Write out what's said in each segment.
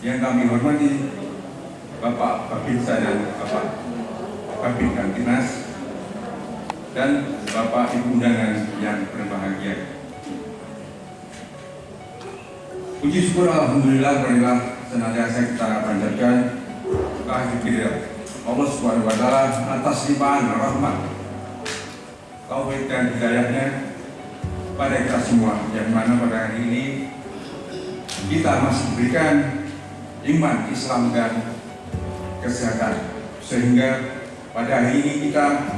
yang kami hormati Bapak Babinsa dan Bapak Kabin Kamtinas dan Bapak Ibu undangan yang berbahagia. Puji syukur alhamdulillah senantiasa kita panjatkan kehadiran Allah Subhanahu wa taala atas limpahan rahmat, taufik dan hidayahnya pada kita semua, yang mana pada hari ini kita masih diberikan iman, Islam dan kesehatan, sehingga pada hari ini kita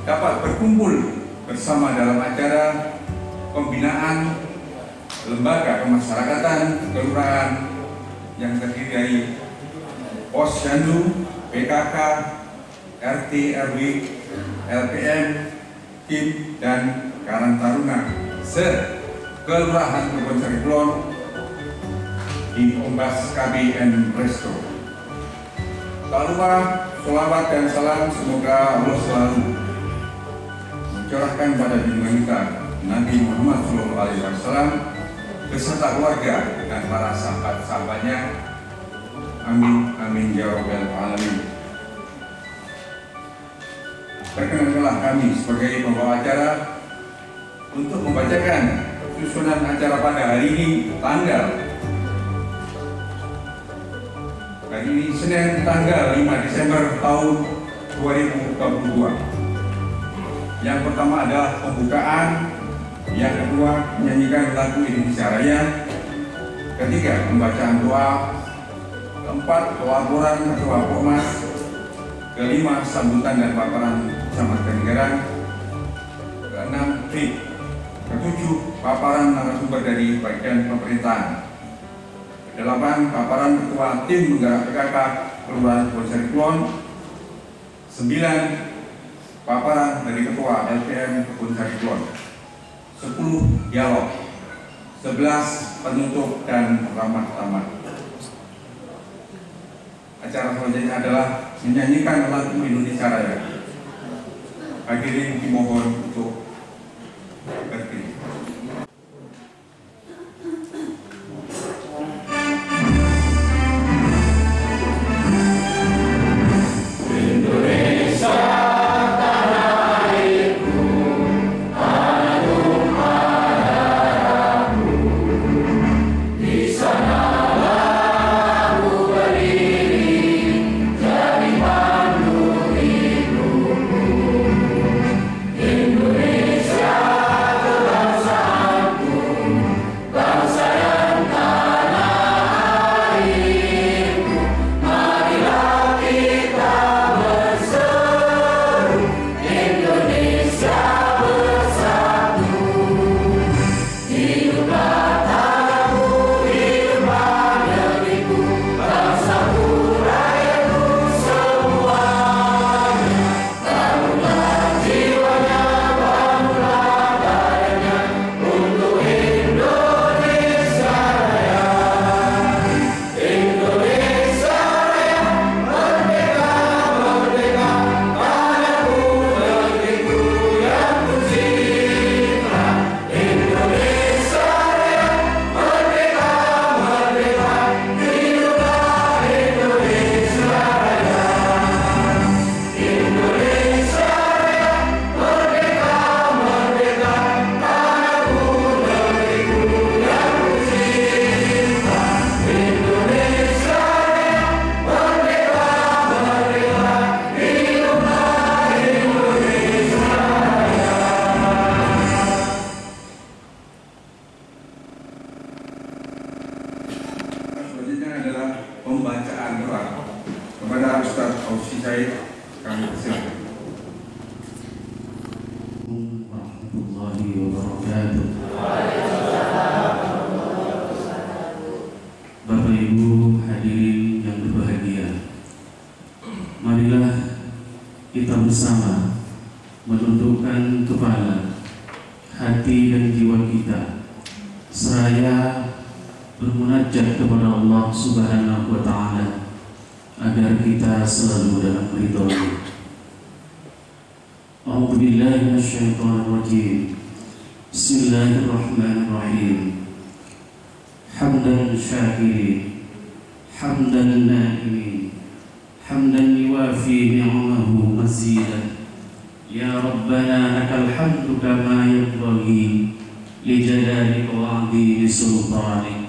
dapat berkumpul bersama dalam acara pembinaan lembaga kemasyarakatan kelurahan yang terdiri dari Posyandu, PKK, RT, RW, LPM, KIM, dan Karang Taruna se-Kelurahan Kebonsari Kulon di Ombas KBN Resto. Tak lupa sholawat dan salam semoga Allah selalu mencurahkan pada junjungan kita Nabi Muhammad SAW beserta keluarga dan para sahabat-sahabatnya. Amin, amin ya rabbal alamin. Perkenankanlah kami sebagai pembawa acara untuk membacakan susunan acara pada hari ini, hari ini Senin tanggal 5 Desember tahun 2022. Yang pertama adalah pembukaan, yang kedua menyanyikan lagu Indonesia Raya, ketiga pembacaan doa, keempat pelaporan ketua Ormas, kelima sambutan dan paparan camat kenegaraan, keenam ketujuh paparan narasumber dari bagian pemerintahan, kedelapan paparan ketua tim penggerak PKK Kelurahan Kebonsari Kulon, 9 paparan dari ketua LPM Kebonsari Kulon, 10 dialog, 11 penutup dan ramah tamah. Acara selanjutnya adalah menyanyikan lagu Indonesia Raya. Hadirin dimohon untuk berdiri. Bersama menundukkan kepala, hati dan jiwa kita seraya bermunajat kepada Allah Subhanahu wa taala agar kita selalu dalam ridho-Nya. A'udzu billahi minasyaitonir rajim. Bismillahirrahmanirrahim. Hamdan syakirin حمدا نائمين حمدا يوافي نعمه مزيدا يا ربنا لك الحمد كما ينبغي لجلالك وعظيم سلطانك.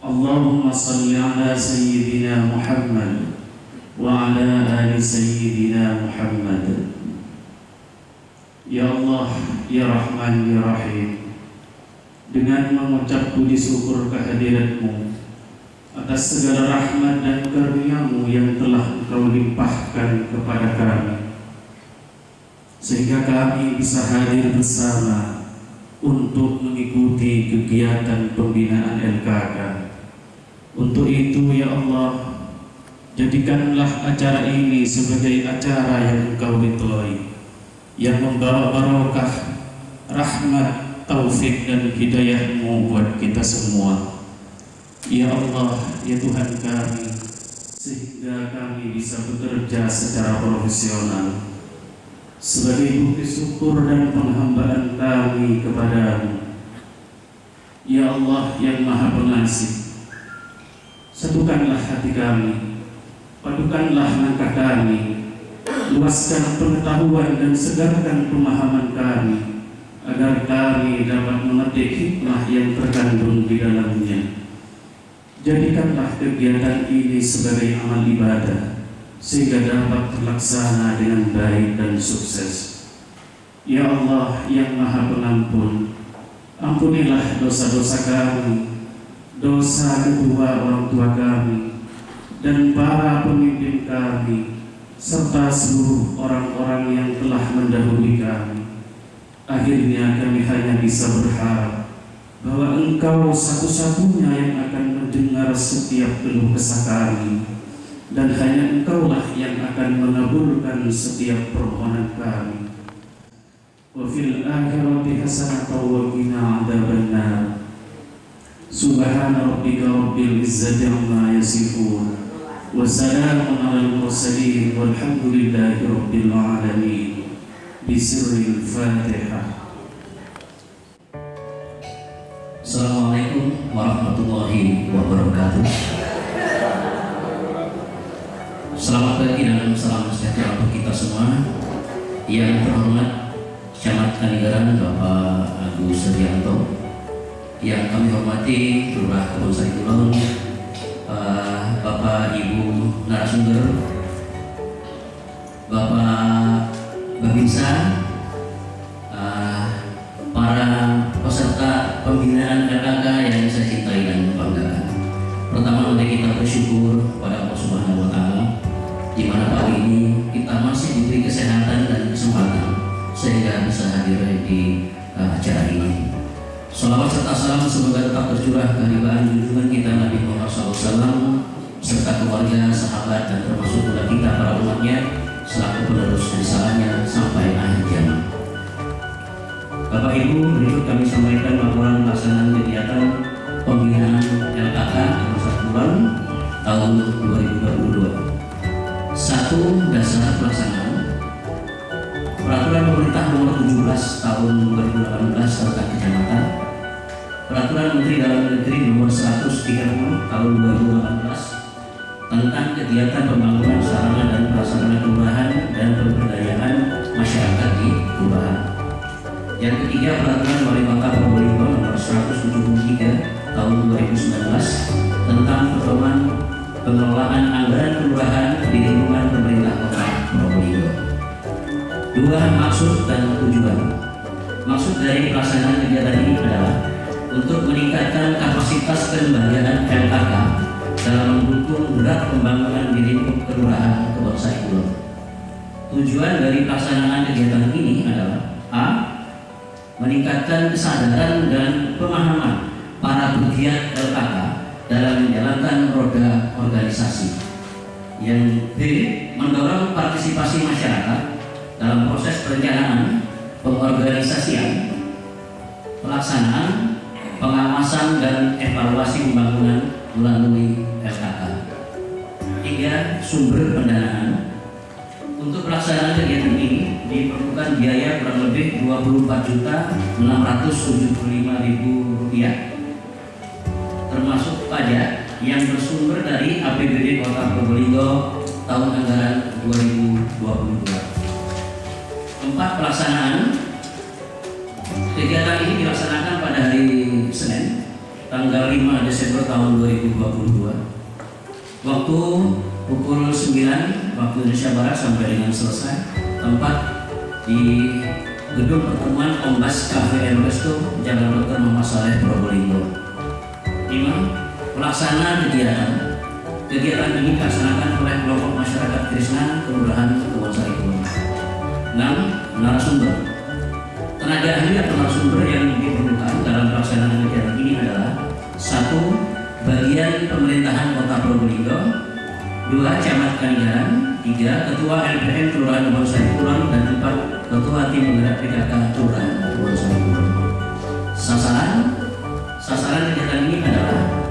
اللهم صل على سيدنا محمد وعلى آل سيدنا محمد. Ya Allah, Ya Rahman, Ya Rahim, dengan mengucap puji syukur kehadirat-Mu atas segala rahmat dan karunia-Mu yang telah Engkau limpahkan kepada kami, sehingga kami bisa hadir bersama untuk mengikuti kegiatan pembinaan LKK. Untuk itu ya Allah, jadikanlah acara ini sebagai acara yang Engkau ridhoi, yang membawa barokah, rahmat, taufik dan hidayah-Mu buat kita semua. Ya Allah, ya Tuhan kami, sehingga kami bisa bekerja secara profesional sebagai bukti syukur dan penghambaan kami kepadamu. Ya Allah yang Maha Pengasih, satukanlah hati kami, padukanlah langkah kami, luaskan pengetahuan dan segarkan pemahaman kami, agar kami dapat memetik hikmah yang terkandung di dalamnya. Jadikanlah kegiatan ini sebagai amal ibadah, sehingga dapat terlaksana dengan baik dan sukses. Ya Allah yang Maha Pengampun, ampunilah dosa-dosa kami, dosa kedua orang tua kami, dan para pemimpin kami, serta seluruh orang-orang yang telah mendahului kami. Akhirnya kami hanya bisa berharap bahwa Engkau satu-satunya yang akan mendengar setiap keluh kesah kami, dan hanya Engkaulah yang akan mengabulkan setiap permohonan kami. Wa fil akhirati hasanatan wa qina adzabannar. Subhana rabbika rabbil izzati amma yasifun, wa salamun alal mursalin, walhamdulillahi rabbil alamin. Bisirril Fatihah. Assalamualaikum warahmatullahi wabarakatuh. Selamat pagi dan salam sejahtera untuk kita semua. Yang terhormat Camat Kanigara Bapak Agus Setianto, yang kami hormati Lurah Kebonsari Kulon, Bapak Ibu narasumber, Bapak Babinsa, para peserta pembinaan LKK yang saya cintai dan banggakan. Pertama, mari kita bersyukur pada Allah Subhanahu wa Ta'ala, di mana pagi ini kita masih diberi kesehatan dan kesempatan sehingga bisa hadir di acara ini. Salawat serta salam semoga tetap tercurah kehadiran junjungan kita Nabi Muhammad SAW serta keluarga, sahabat, dan termasuk pula kita para umatnya selaku penerus risalahnya sampai akhir zaman. Bapak Ibu, berikut kami sampaikan laporan pelaksanaan kegiatan pembinaan LKK Nusa Kulon tahun 2022. 1. Dasar pelaksanaan Peraturan Pemerintah Nomor 17 Tahun 2018 tentang Kecamatan, Peraturan Menteri Dalam Negeri Nomor 130 Tahun 2018 tentang kegiatan pembangunan sarana dan prasarana kelurahan dan pemberdayaan masyarakat di kelurahan. Yang ketiga, Peraturan Wali Kota Probolinggo Nomor 173 Tahun 2019 tentang pedoman pengelolaan anggaran kelurahan di lingkungan pemerintah Kota Probolinggo. 2. Maksud dan tujuan. Maksud dari pelaksanaan kegiatan ini adalah untuk meningkatkan kapasitas kelembagaan LKK dalam mendukung gerak pembangunan di lingkup kelurahan Kebonsari Kulon. Tujuan dari pelaksanaan kegiatan ini adalah A. Meningkatkan kesadaran dan pemahaman para pegiat LKK dalam menjalankan roda organisasi. Yang B. Mendorong partisipasi masyarakat dalam proses perencanaan, pengorganisasian, pelaksanaan, pengawasan, dan evaluasi pembangunan melalui LKK. 3. Sumber pendanaan. Untuk pelaksanaan kegiatan ini diperlukan biaya kurang lebih Rp24.675.000, termasuk pajak yang bersumber dari APBD Kota Probolinggo tahun anggaran 2022. Keempat, pelaksanaan. Kegiatan ini dilaksanakan pada hari Senin, tanggal 5 Desember tahun 2022. Waktu pukul 9 waktu Indonesia Barat sampai dengan selesai. Tempat di gedung pertemuan Ombas Cafe & Resto, Jalan Dr. Muhammad Saleh, Probolinggo. 5. Pelaksanaan kegiatan. Kegiatan ini dilaksanakan oleh kelompok masyarakat Krishna Kelurahan Kebonsari Kulon. 6. Narasumber. Tenaga ahli atau narasumber yang diperlukan dalam pelaksanaan kegiatan ini adalah 1. Bagian pemerintahan Kota Probolinggo, 2. Camat Kanigaran, 3. Ketua LPM Kelurahan Kebonsari Kulon, dan 4. Ketua Tim Penggerak PKK Kelurahan Kebonsari Kulon. Sasaran kegiatan ini adalah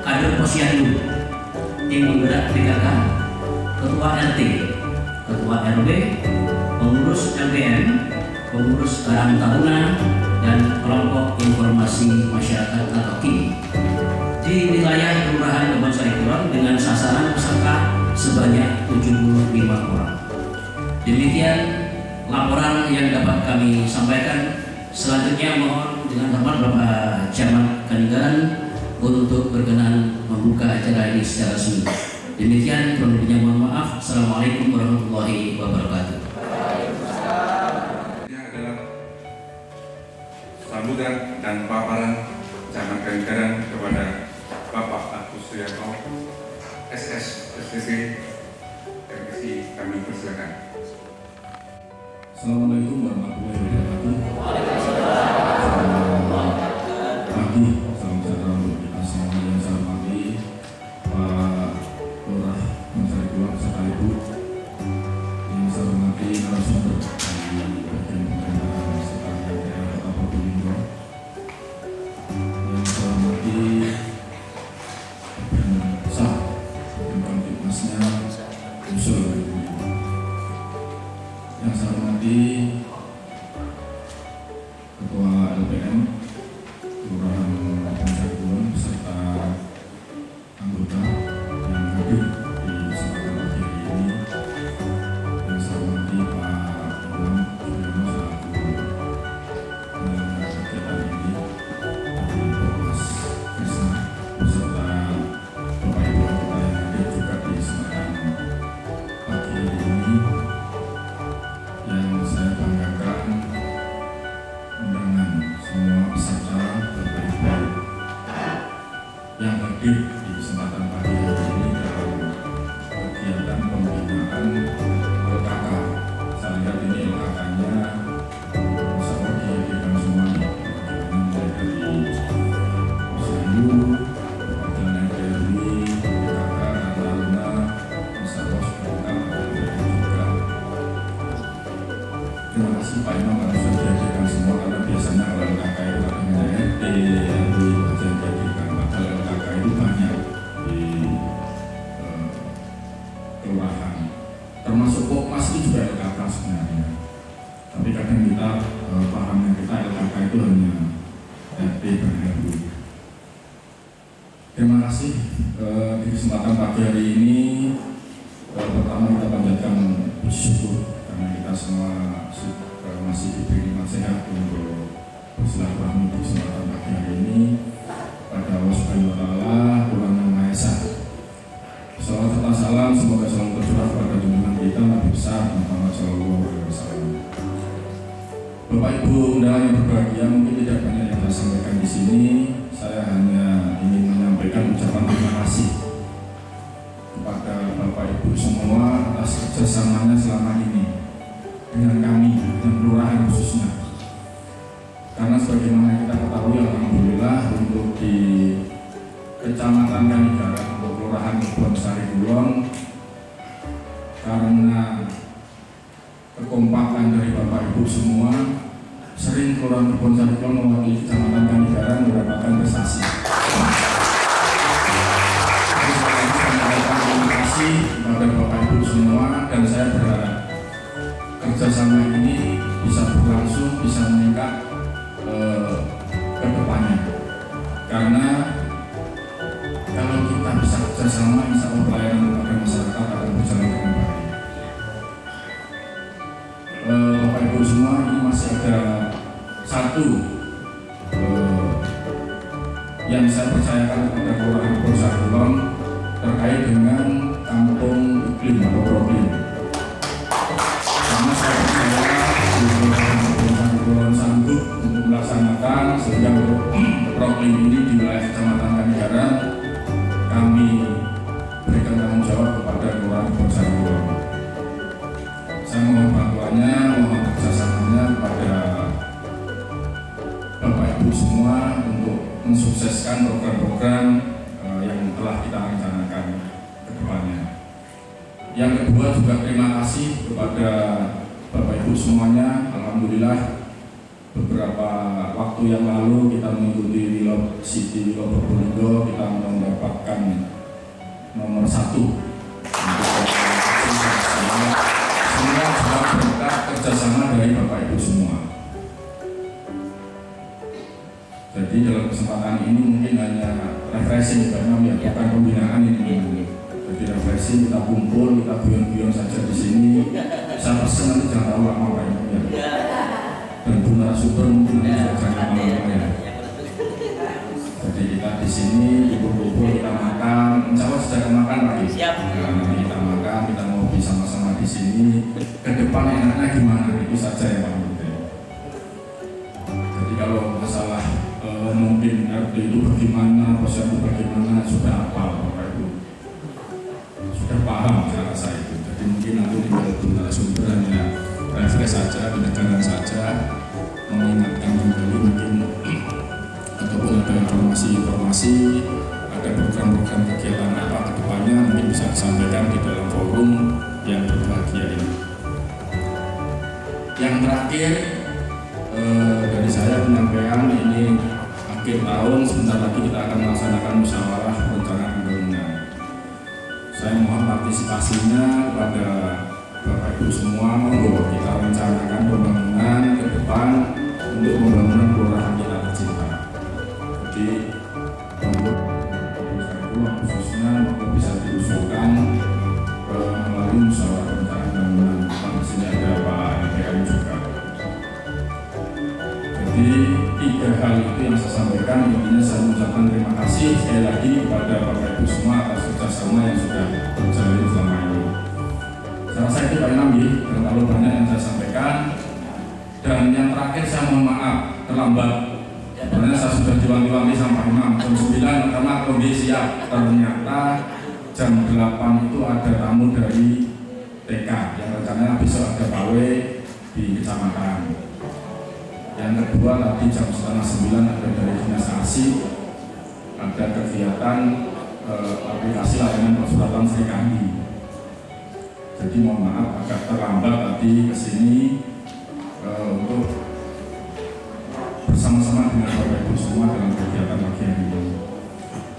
kader posyandu, tim penggerak PKK, ketua RT, ketua RW, pengurus LPM, pengurus Karang Taruna, dan kelompok informasi masyarakat atau KIM di wilayah Kelurahan Kebonsari Kulon dengan sasaran peserta sebanyak 75 orang. Demikian laporan yang dapat kami sampaikan. Selanjutnya mohon dengan hormat Bapak Camat Kanigaran untuk berkenan membuka acara ini secara resmi. Demikian, kurang lebihnya mohon maaf. Assalamualaikum warahmatullahi wabarakatuh. Ini adalah sambutan dan paparan Camat Kanigaran kepada Bapak Agus Suyanto, SS STT MSI. Kami persilakan. Assalamualaikum warahmatullahi wabarakatuh. Pagi, salam sejahtera untuk kita semua yang saya hormati Pak Lurah Kebonsari Kulon beserta Ibu, yang saya hormati narasumber dari bagian pemerintahan sekitar daerah Kota Probolinggo, yang saya hormati bagian besar bagian Kamtibmasnya usul yang saya hormati Ketua LPM Kelurahan Kebonsari Kulon beserta anggota yang hadir di kesempatan pagi hari ini, yang saya hormati Pak Imam Suryono selaku penyelenggara kegiatan ini dari Polres Krishna beserta Bapak Ibu anggota yang hadir juga di kesempatan pagi hari ini. Yang saya banggakan dengan semua peserta berbaik-baik yang hadir di kesempatan pagi hari ini dalam kegiatan pembinaan LKK. Saya lihat ini LKK-nya insya Allah dihadirkan semua, mulai dari posyandu, perwakilan NPRI, PKK, dan Taruna, insya Allah semoga juga. Terima kasih Pak Imam karena sudah dihadirkan semua, karena biasanya kalau LKK itu katanya RT, RW saja dihadirkan, padahal LKK itu banyak di kelurahan, termasuk Pokmas itu juga LKK sebenarnya. Tapi kadang kita pahamnya kita LKK itu hanya RT dan RW. Terima kasih di kesempatan pagi hari ini. Pertama kita panjatkan puji syukur karena kita semua masih diberi nikmat sehat untuk bersilaturahmi di kesempatan pagi hari ini pada Allah Subhanahu wa Ta'ala, Tuhan Yang Maha Esa. Salawat serta salam semoga selalu tercurah kepada junjungan kita Nabi besar Muhammad Shallallahu Alaihi Wasallam. Bapak Ibu undangan yang berbahagia, mungkin tidak banyak yang saya sampaikan di sini. Saya hanya ingin menyampaikan ucapan terima kasih kepada Bapak Ibu semua atas kerjasamanya selama ini dengan kami, dengan kelurahan khususnya. Karena sebagaimana kita ketahui, alhamdulillah untuk di Kecamatan Kanigaran, untuk Kelurahan Kebonsari Kulon, karena kekompakan dari Bapak Ibu semua, sering Kelurahan Kebonsari Kulon mewakili Kecamatan Kanigaran mendapatkan prestasi. Terima kasih kepada Bapak Ibu semua, dan saya berharap kerjasama ini bisa berlangsung, bisa meningkat ke depannya. Karena kalau kita kerjasama insya Allah pelayanan kepada masyarakat akan berjalan dengan baik. Bapak Ibu semua, ini masih ada satu yang saya percayakan kepada Kelurahan Bogor Kulon terkait dengan kampung iklim atau problem. Karena saya percaya Kelurahan Kulon sanggup untuk melaksanakan, sehingga problem ini di wilayah Kecamatan Kanigaran kami berikan tanggung jawab kepada Kelurahan Bogor Kulon. Saya mohon bantuannya, mohon kerjasamanya kepada Bapak Ibu semua untuk mensukseskan program-program yang telah kita rencanakan ke depannya. Yang kedua juga terima kasih kepada Bapak Ibu semuanya. Alhamdulillah beberapa waktu yang lalu kita mengikuti Willow City Willow Probolinggo, kita mendapatkan nomor 1 semua juga berkat kerjasama dari Bapak Ibu semua. Jadi dalam kesempatan ini mungkin hanya refreshing karena ya bukan pembinaan ini. Jadi refreshing, kita kumpul, kita guyon-guyon saja di sini. Saya pesen nanti jangan terlalu lama Pak Ibu ya. Dan Bu narasumber mungkin nanti jangan lama-lama ya. Jadi kita di sini kumpul-kumpul, kita makan. Insya Allah sudah makan Pak Ibu. Nah, nanti kita makan, kita ngopi sama-sama di sini. Ke depan enaknya gimana itu saja ya Pak Ibu. Jadi kalau masalah mungkin RT itu bagaimana, posyandu bagaimana, sudah apa Bapak Ibu, sudah paham cara saya itu. Jadi mungkin aku tinggal sumber hanya refresh saja, pendekangan saja, mengingatkan kembali mungkin ataupun ada informasi-informasi, ada program-program kegiatan apa ke depannya mungkin bisa disampaikan di dalam forum yang berbahagia ini. Yang terakhir dari saya penyampaian ini akhir tahun, sebentar lagi kita akan melaksanakan musyawarah perencanaan pembangunan. Saya mohon partisipasinya kepada Bapak Ibu semua, monggo kita rencanakan pembangunan ke depan untuk pembangunan kelurahan kita tercinta. Jadi monggo khususnya monggo bisa diusulkan melalui musyawarah perencanaan pembangunan. Di sini ada Pak LPM juga. Jadi 3 hal itu yang saya sampaikan. Intinya saya mengucapkan terima kasih sekali lagi kepada Bapak Ibu semua atas kerjasama yang sudah terjalin selama ini. Saya rasa itu Pak Inam, dan terlalu banyak yang saya sampaikan. Dan yang terakhir saya mohon maaf terlambat. Sebenarnya saya sudah diwanti-wanti sama Imam jam 9 karena kondisi siap. Ternyata jam 8 itu ada tamu dari TK yang rencananya besok ada pawe di kecamatan. Yang kedua tadi jam 8:30 ada dari Dinas Arsip, ada kegiatan aplikasi layanan persuratan Sri Kandi. Jadi mohon maaf agak terlambat tadi ke sini untuk bersama-sama dengan Bapak Ibu semua dalam kegiatan pagi hari ini.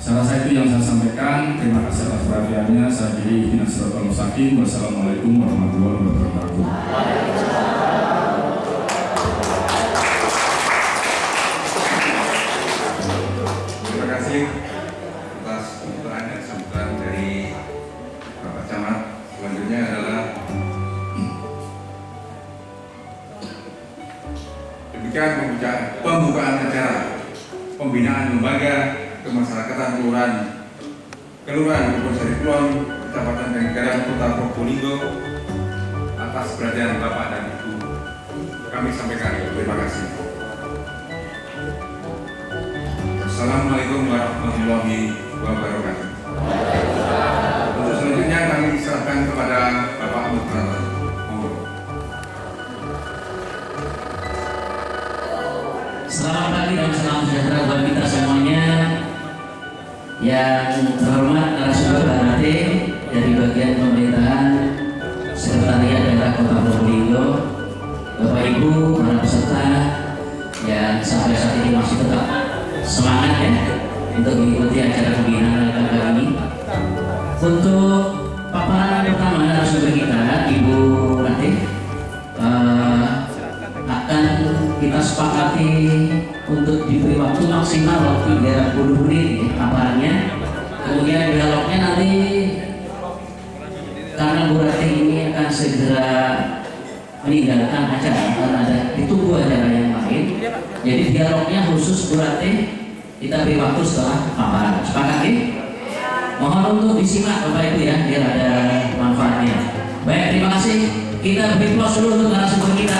Saya rasa itu yang saya sampaikan. Terima kasih atas perhatiannya. Saya diri Dinas Suratul Mustaqim. Wassalamualaikum warahmatullahi wabarakatuh. Atas pembukaan dan sambutan dari Bapak Camat. Selanjutnya adalah demikian pembukaan acara pembinaan lembaga kemasyarakatan Kelurahan Bogor Kulon, Kecamatan Kanigaran, Kota Probolinggo. Atas perhatian Bapak dan Ibu kami sampaikan terima kasih. Assalamualaikum warahmatullahi wabarakatuh. Untuk selanjutnya kami serahkan kepada Bapak Moderator. Selamat pagi dan salam sejahtera buat kita semuanya. Yang terhormat narasumber BRT dari bagian pemerintahan Sekretariat Daerah Kota Probolinggo, Bapak Ibu, para peserta yang sampai saat ini masih tetap semangat ya untuk mengikuti acara pembinaan LKK ini. Untuk paparan pertama narasumber kita, Ibu Latif, akan kita sepakati untuk diberi waktu maksimal 30 menit paparannya, Kemudian dialognya nanti karena Bu Ratih ini akan segera meninggalkan acara karena ada ditunggu acara yang lain. Jadi dialognya khusus Bu Ratih kita beri waktu setelah paparan. Sepakat ya? Mohon untuk disimak Bapak Ibu ya, biar ada manfaatnya. Baik, terima kasih. Kita beri close dulu untuk narasumber kita.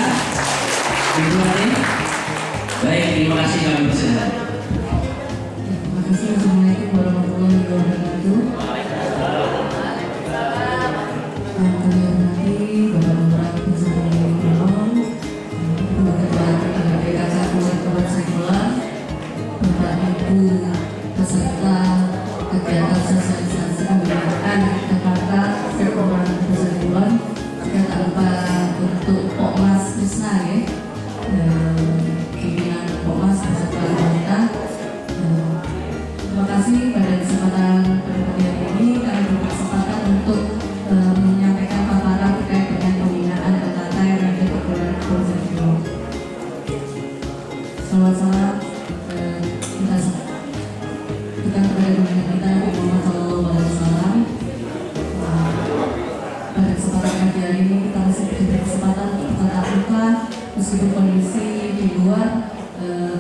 Bu Ratih. Baik, terima kasih kami persilakan. Terima kasih. Assalamualaikum warahmatullahi wabarakatuh. Peserta kegiatan sosialisasi pembinaan Jakarta Sekolah Persatuan, juga tak lupa untuk Pokmas Krisna ya, pimpinan Pokmas beserta wanita. Terima kasih pada kesempatan pertemuan ini kami berkesempatan untuk menyampaikan paparan terkait dengan pembinaan LKK yang ada di Kelurahan Persatuan. Salam kita kepada dunia kita Nabi Muhammad SAW. Pada kesempatan pagi hari ini kita masih diberi kesempatan untuk tatap muka meskipun kondisi di luar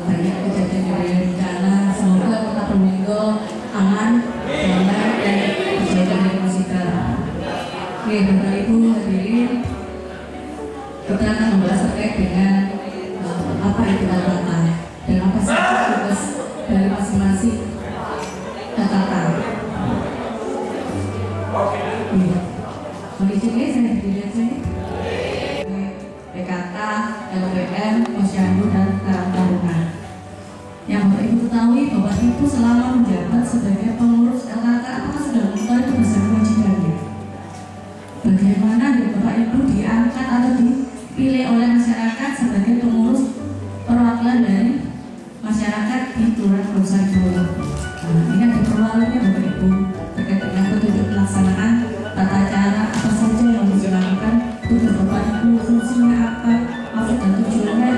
banyak kejadian bencana. Semoga kita berminggu aman, damai dan berjalan dengan musika. Oke, Bapak Ibu hadirin, kita akan membahas terkait dengan apa itu LKK dan apa saja tugas dari masing-masing LKK. Kondisinya saya dilihat sini. PKK, LPM, Posyandu dan Karang Taruna. Yang Bapak Ibu ketahui, Bapak Ibu selama menjabat sebagai pengurus LKK, apakah sudah mengetahui tugas dan kewajibannya? Bagaimana Bapak Ibu diangkat atau dipilih oleh masyarakat sebagai pengurus perwakilan dari masyarakat di Kelurahan Persatuan? Ini ada perwakilannya Bapak Ibu terkait dengan petunjuk pelaksanaan tata cara apa saja yang harus dilakukan, tugas Bapak Ibu, fungsinya apa, maksud dan tujuannya.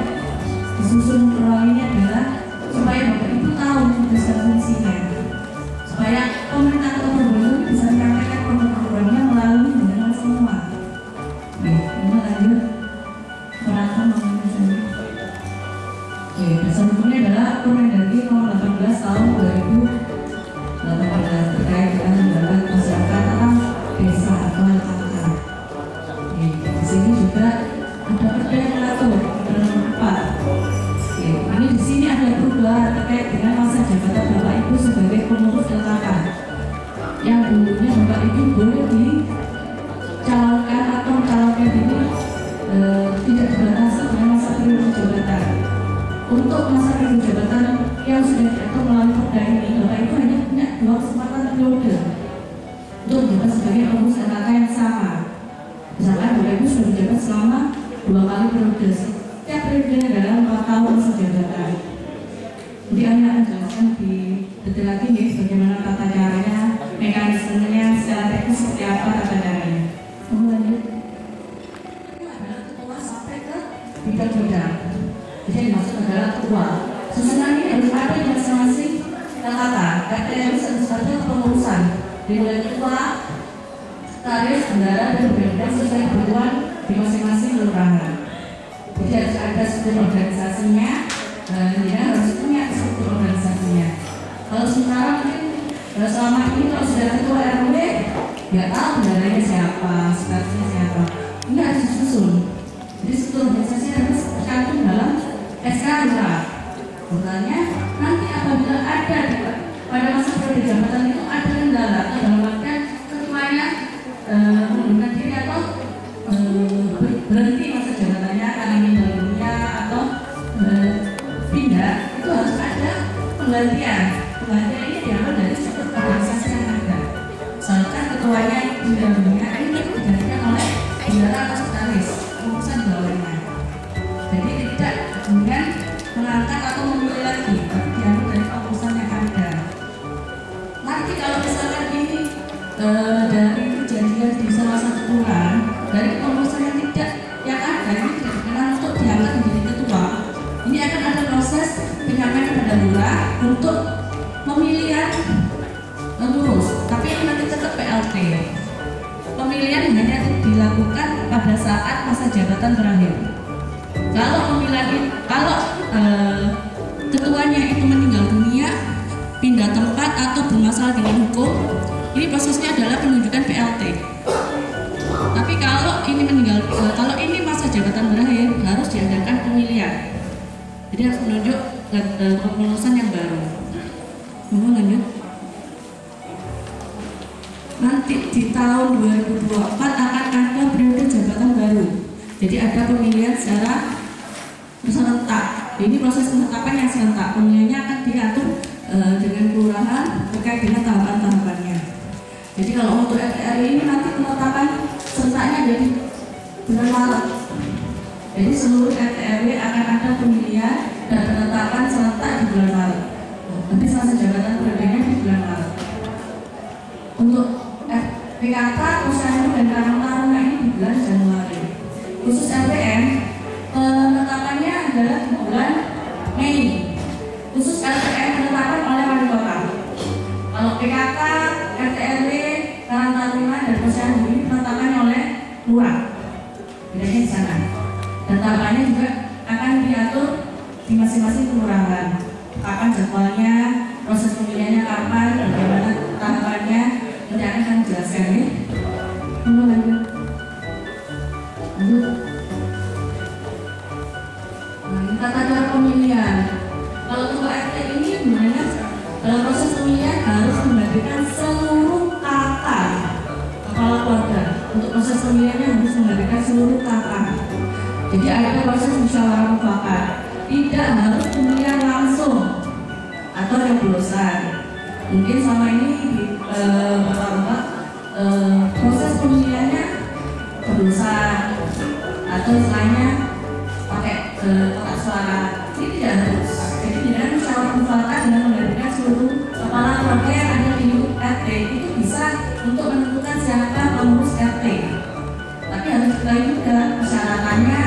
Disusun perwakilannya adalah supaya Bapak Ibu tahu tugas dan fungsinya, supaya pemerintah atau pemerintah bisa menyampaikan program-programnya melalui dengan semua. Ini lanjut perangkat nomor saya. Dasar hukumnya adalah Permendagri nomor 18 tahun 2018 terkait dengan lembaga masyarakat atau desa atau LKK. Di sini juga ada perda yang mengatur nomor 4. Ini di sini ada perubahan terkait dengan masa jabatan Bapak Ibu sebagai pengurus LKK. Yang dulunya Bapak Ibu boleh dicalonkan atau mencalonkan ini tidak dibatasi dengan masa periode jabatan. Untuk masa periode jabatan yang sudah diatur melalui perda ini, Bapak Ibu hanya punya 2 kesempatan periode untuk menjabat sebagai pengurus LKK yang sama. Misalkan Bapak Ibu sudah menjabat selama 2 kali periode. Setiap periode adalah 4 tahun masa jabatan. Jadi Anda akan jelaskan di detail lagi nih bagaimana tata caranya, mekanismenya, secara teknis seperti apa tata caranya. Kemudian itu adalah ketua sampai ke bidang-bidang. Jadi yang dimaksud adalah ketua. Susunan ini harus ada di masing-masing LKK. Ada yang ada pengurusan dimulai ketua, tarif, bendara dan bidang sesuai kebutuhan di masing-masing kelurahan. Jadi harus ada struktur organisasinya, ya harus punya struktur organisasinya. Kalau sementara mungkin selama ini kalau sudah ketua RW, nggak tahu bendaranya siapa, sekretarisnya siapa, ini harus disusun. Jadi struktur organisasi harus tercantum dalam SK lurah. Makanya nanti apabila ada pada masa periode jabatan itu ada kendala atau dalam artian ketuanya mengundurkan diri atau berhenti masa jabatannya karena meninggal dunia atau pindah, itu harus ada penggantian. Penggantian ini diambil dari struktur organisasi yang ada. Misalkan ketuanya meninggal dunia, ini digantikan oleh bendara atau sekretaris urusan bawahnya. Jadi tidak kemudian mengangkat atau memilih lagi, tapi diambil dari urusan yang ada. Nanti kalau misalkan ini dari kejadian di salah satu kelurahan, dari pengurusan yang tidak yang ada ini tidak dikenal untuk diangkat menjadi ketua. Ini akan ada proses penyampaian kepada lurah untuk pemilihan pengurus. tapi ini nanti tetap PLT. Pemilihan hanya dilakukan pada saat masa jabatan terakhir. Kalau ketuanya itu meninggal dunia, pindah tempat atau bermasalah dengan hukum, ini prosesnya adalah penunjukan PLT. Tapi kalau ini masa jabatan berakhir, harus diadakan pemilihan. Jadi harus menunjuk kepengurusan yang baru. Mohon lanjut. Nanti di tahun 2024 akan ada periode jabatan baru. Jadi ada pemilihan secara serentak. Ini proses penetapan yang serentak. Pemilihannya akan diatur dengan kelurahan terkait dengan tahapan-tahapannya. Jadi kalau untuk RT ini nanti penetapan serentaknya jadi bulan Maret. Jadi seluruh RT RW akan ada pemilihan dan penetapan serentak di bulan Maret. Nanti masa jabatan periodenya di bulan Maret. Untuk PKK, Posyandu dan Karang Taruna ini di bulan Januari. Khusus LPM penetapannya adalah di bulan Mei. Khusus LPM penetapan oleh wali kota. Kalau PKK, RT RW, Karang Taruna dan Posyandu ini penetapannya oleh lurah. Bedanya di sana. Dan tahapannya juga akan diatur di masing-masing kelurahan. Kapan jadwalnya, proses pemilihannya kapan, bagaimana tahapannya, nanti akan jelaskan ya. Lanjut. Nah, ini tata cara pemilihan. Kalau ketua RT ini sebenarnya dalam proses pemilihan harus menghadirkan seluruh kakak kepala keluarga. Untuk proses pemilihannya harus menghadirkan seluruh kakak. Jadi ada proses musyawarah mufakat. Tidak harus pemilihan langsung atau nyoblosan. Mungkin sama ini proses pemilihannya nyoblosan atau istilahnya pakai kotak suara. Ini tidak harus. Jadi dengan musyawarah mufakat dengan menghadirkan seluruh kepala keluarga yang ada di RT itu bisa untuk menentukan siapa pengurus RT. Tapi harus kita juga persyaratannya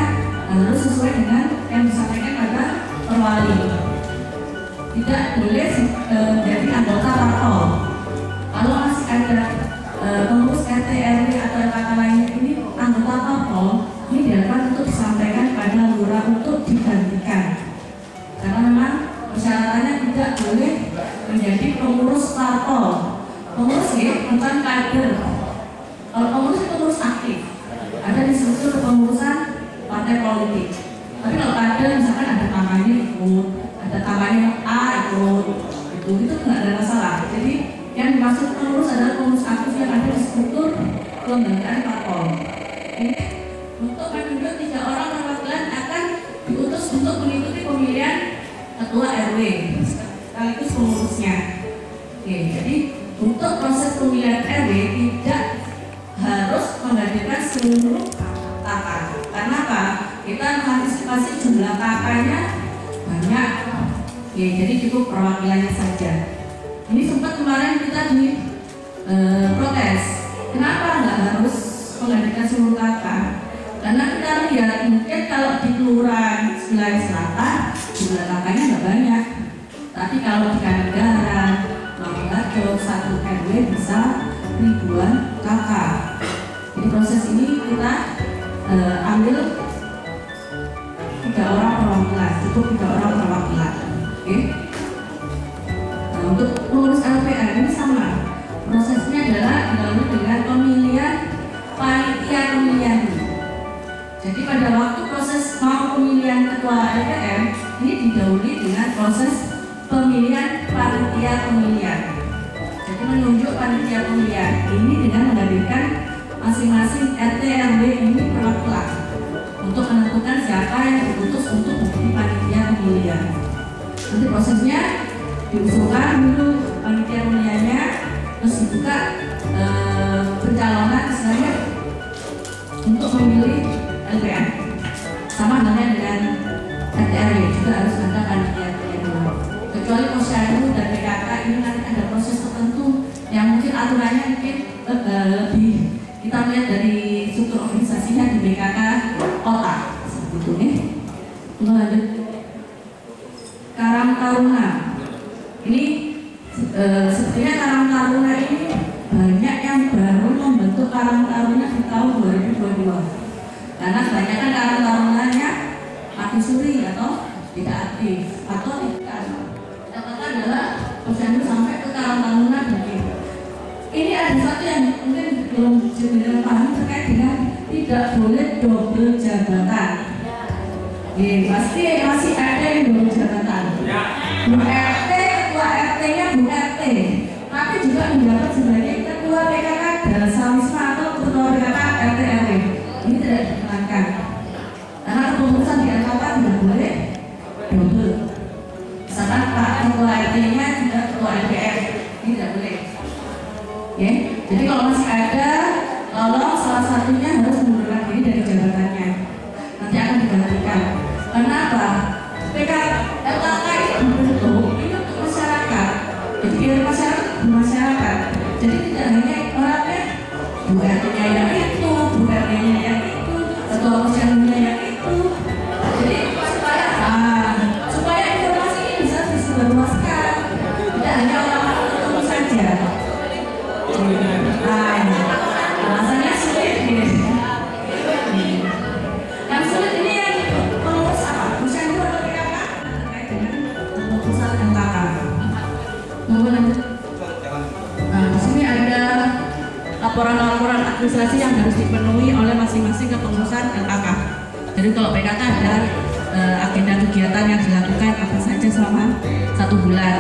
harus sesuai dengan yang disampaikan pada perwali. Tidak boleh menjadi anggota parpol. Kalau masih ada pengurus RT, RW atau LKK lainnya ini anggota parpol, ini diharapkan untuk disampaikan pada lurah untuk digantikan. Karena memang persyaratannya tidak boleh menjadi pengurus parpol. Pengurus ya, bukan kader. Kalau pengurus itu pengurus aktif. Ada di struktur kepengurusan partai politik. Tapi kalau ada misalkan ada kampanye ikut, ada kampanye A ikut, itu nggak ada masalah. Jadi yang dimaksud pengurus adalah pengurus aktif yang ada di struktur kelembagaan parpol. Untuk menunjuk 3 orang perwakilan akan diutus untuk mengikuti pemilihan ketua RW sekaligus pengurusnya. Oke, jadi untuk proses pemilihan RW tidak harus menghadirkan seluruh kakak. Karena apa? Kita mengantisipasi jumlah kakaknya banyak. Oke, jadi cukup perwakilannya saja. Ini sempat kemarin kita di protes. Kenapa nggak harus menghadirkan seluruh kakak? Karena kita lihat mungkin kalau di kelurahan Sebelah Selatan jumlah kakaknya nggak banyak. Tapi kalau di Kanegara, Manggilado, 1 RW bisa ribuan kakak. Jadi proses ini kita ambil 3 orang perwakilan, cukup 3 orang perwakilan. Oke. Nah, untuk pengurus LPR ini sama. Prosesnya adalah dilalui dengan pemilihan panitia pemilihan. Jadi pada waktu proses pemilihan ketua LPR ini didahului dengan proses pemilihan panitia pemilihan. Jadi menunjuk panitia pemilihan ini dengan menghadirkan masing-masing RT RW ini perwakilan untuk menentukan siapa yang diputus untuk menjadi panitia pemilihan. Nanti prosesnya diusulkan dulu panitia pemilihannya, terus dibuka pencalonan istilahnya untuk memilih LPR. Sama halnya dengan RT RW juga harus ada panitia pemilihan. Kecuali Posyandu dan PKK ini nanti ada proses tertentu yang mungkin aturannya mungkin lebih kita lihat dari struktur organisasinya di BKK kota seperti itu nih. Lanjut. Karang Taruna ini sebenarnya Karang Taruna ini Karang Taruna di tahun 2022. Karena kebanyakan Karang Tarunanya mati suri atau tidak aktif atau tidak. Yang kata adalah posyandu sampai ke Karang Taruna begitu. Ini ada satu yang mungkin belum jelas paham terkait dengan tidak boleh double jabatan. Pasti masih ada yang double jabatan. Bu RT, ketua RT-nya Bu RT, tapi juga menjabat sebagai ketua PKK Dasawisma atau ketua PKK RT RW. Ini tidak diperkenankan. Karena kepengurusan di RKK tidak boleh double. Misalkan Pak ketua RT-nya juga ketua RPR, ini tidak boleh. Ya, jadi kalau masih ada, tolong salah satunya harus mengundurkan diri dari jabatannya. Nanti akan digantikan. Kenapa? RKK ini untuk masyarakat. Jadi biar masyarakat. Jadi tidak hanya orangnya, Bu RT-nya yang itu, Bu RT-nya yang itu, ketua posyandunya yang itu. Jadi supaya informasi ini bisa disebarluaskan. Tidak hanya orang-orang tertentu saja. Alasannya sulit gitu. Yang sulit ini yang pengurus apa? Posyandu atau PKK terkait dengan keputusan LKK. Di sini ada laporan-laporan administrasi yang harus dipenuhi oleh masing-masing kepengurusan LKK. Jadi kalau PKK ada agenda kegiatan yang dilakukan apa saja selama 1 bulan.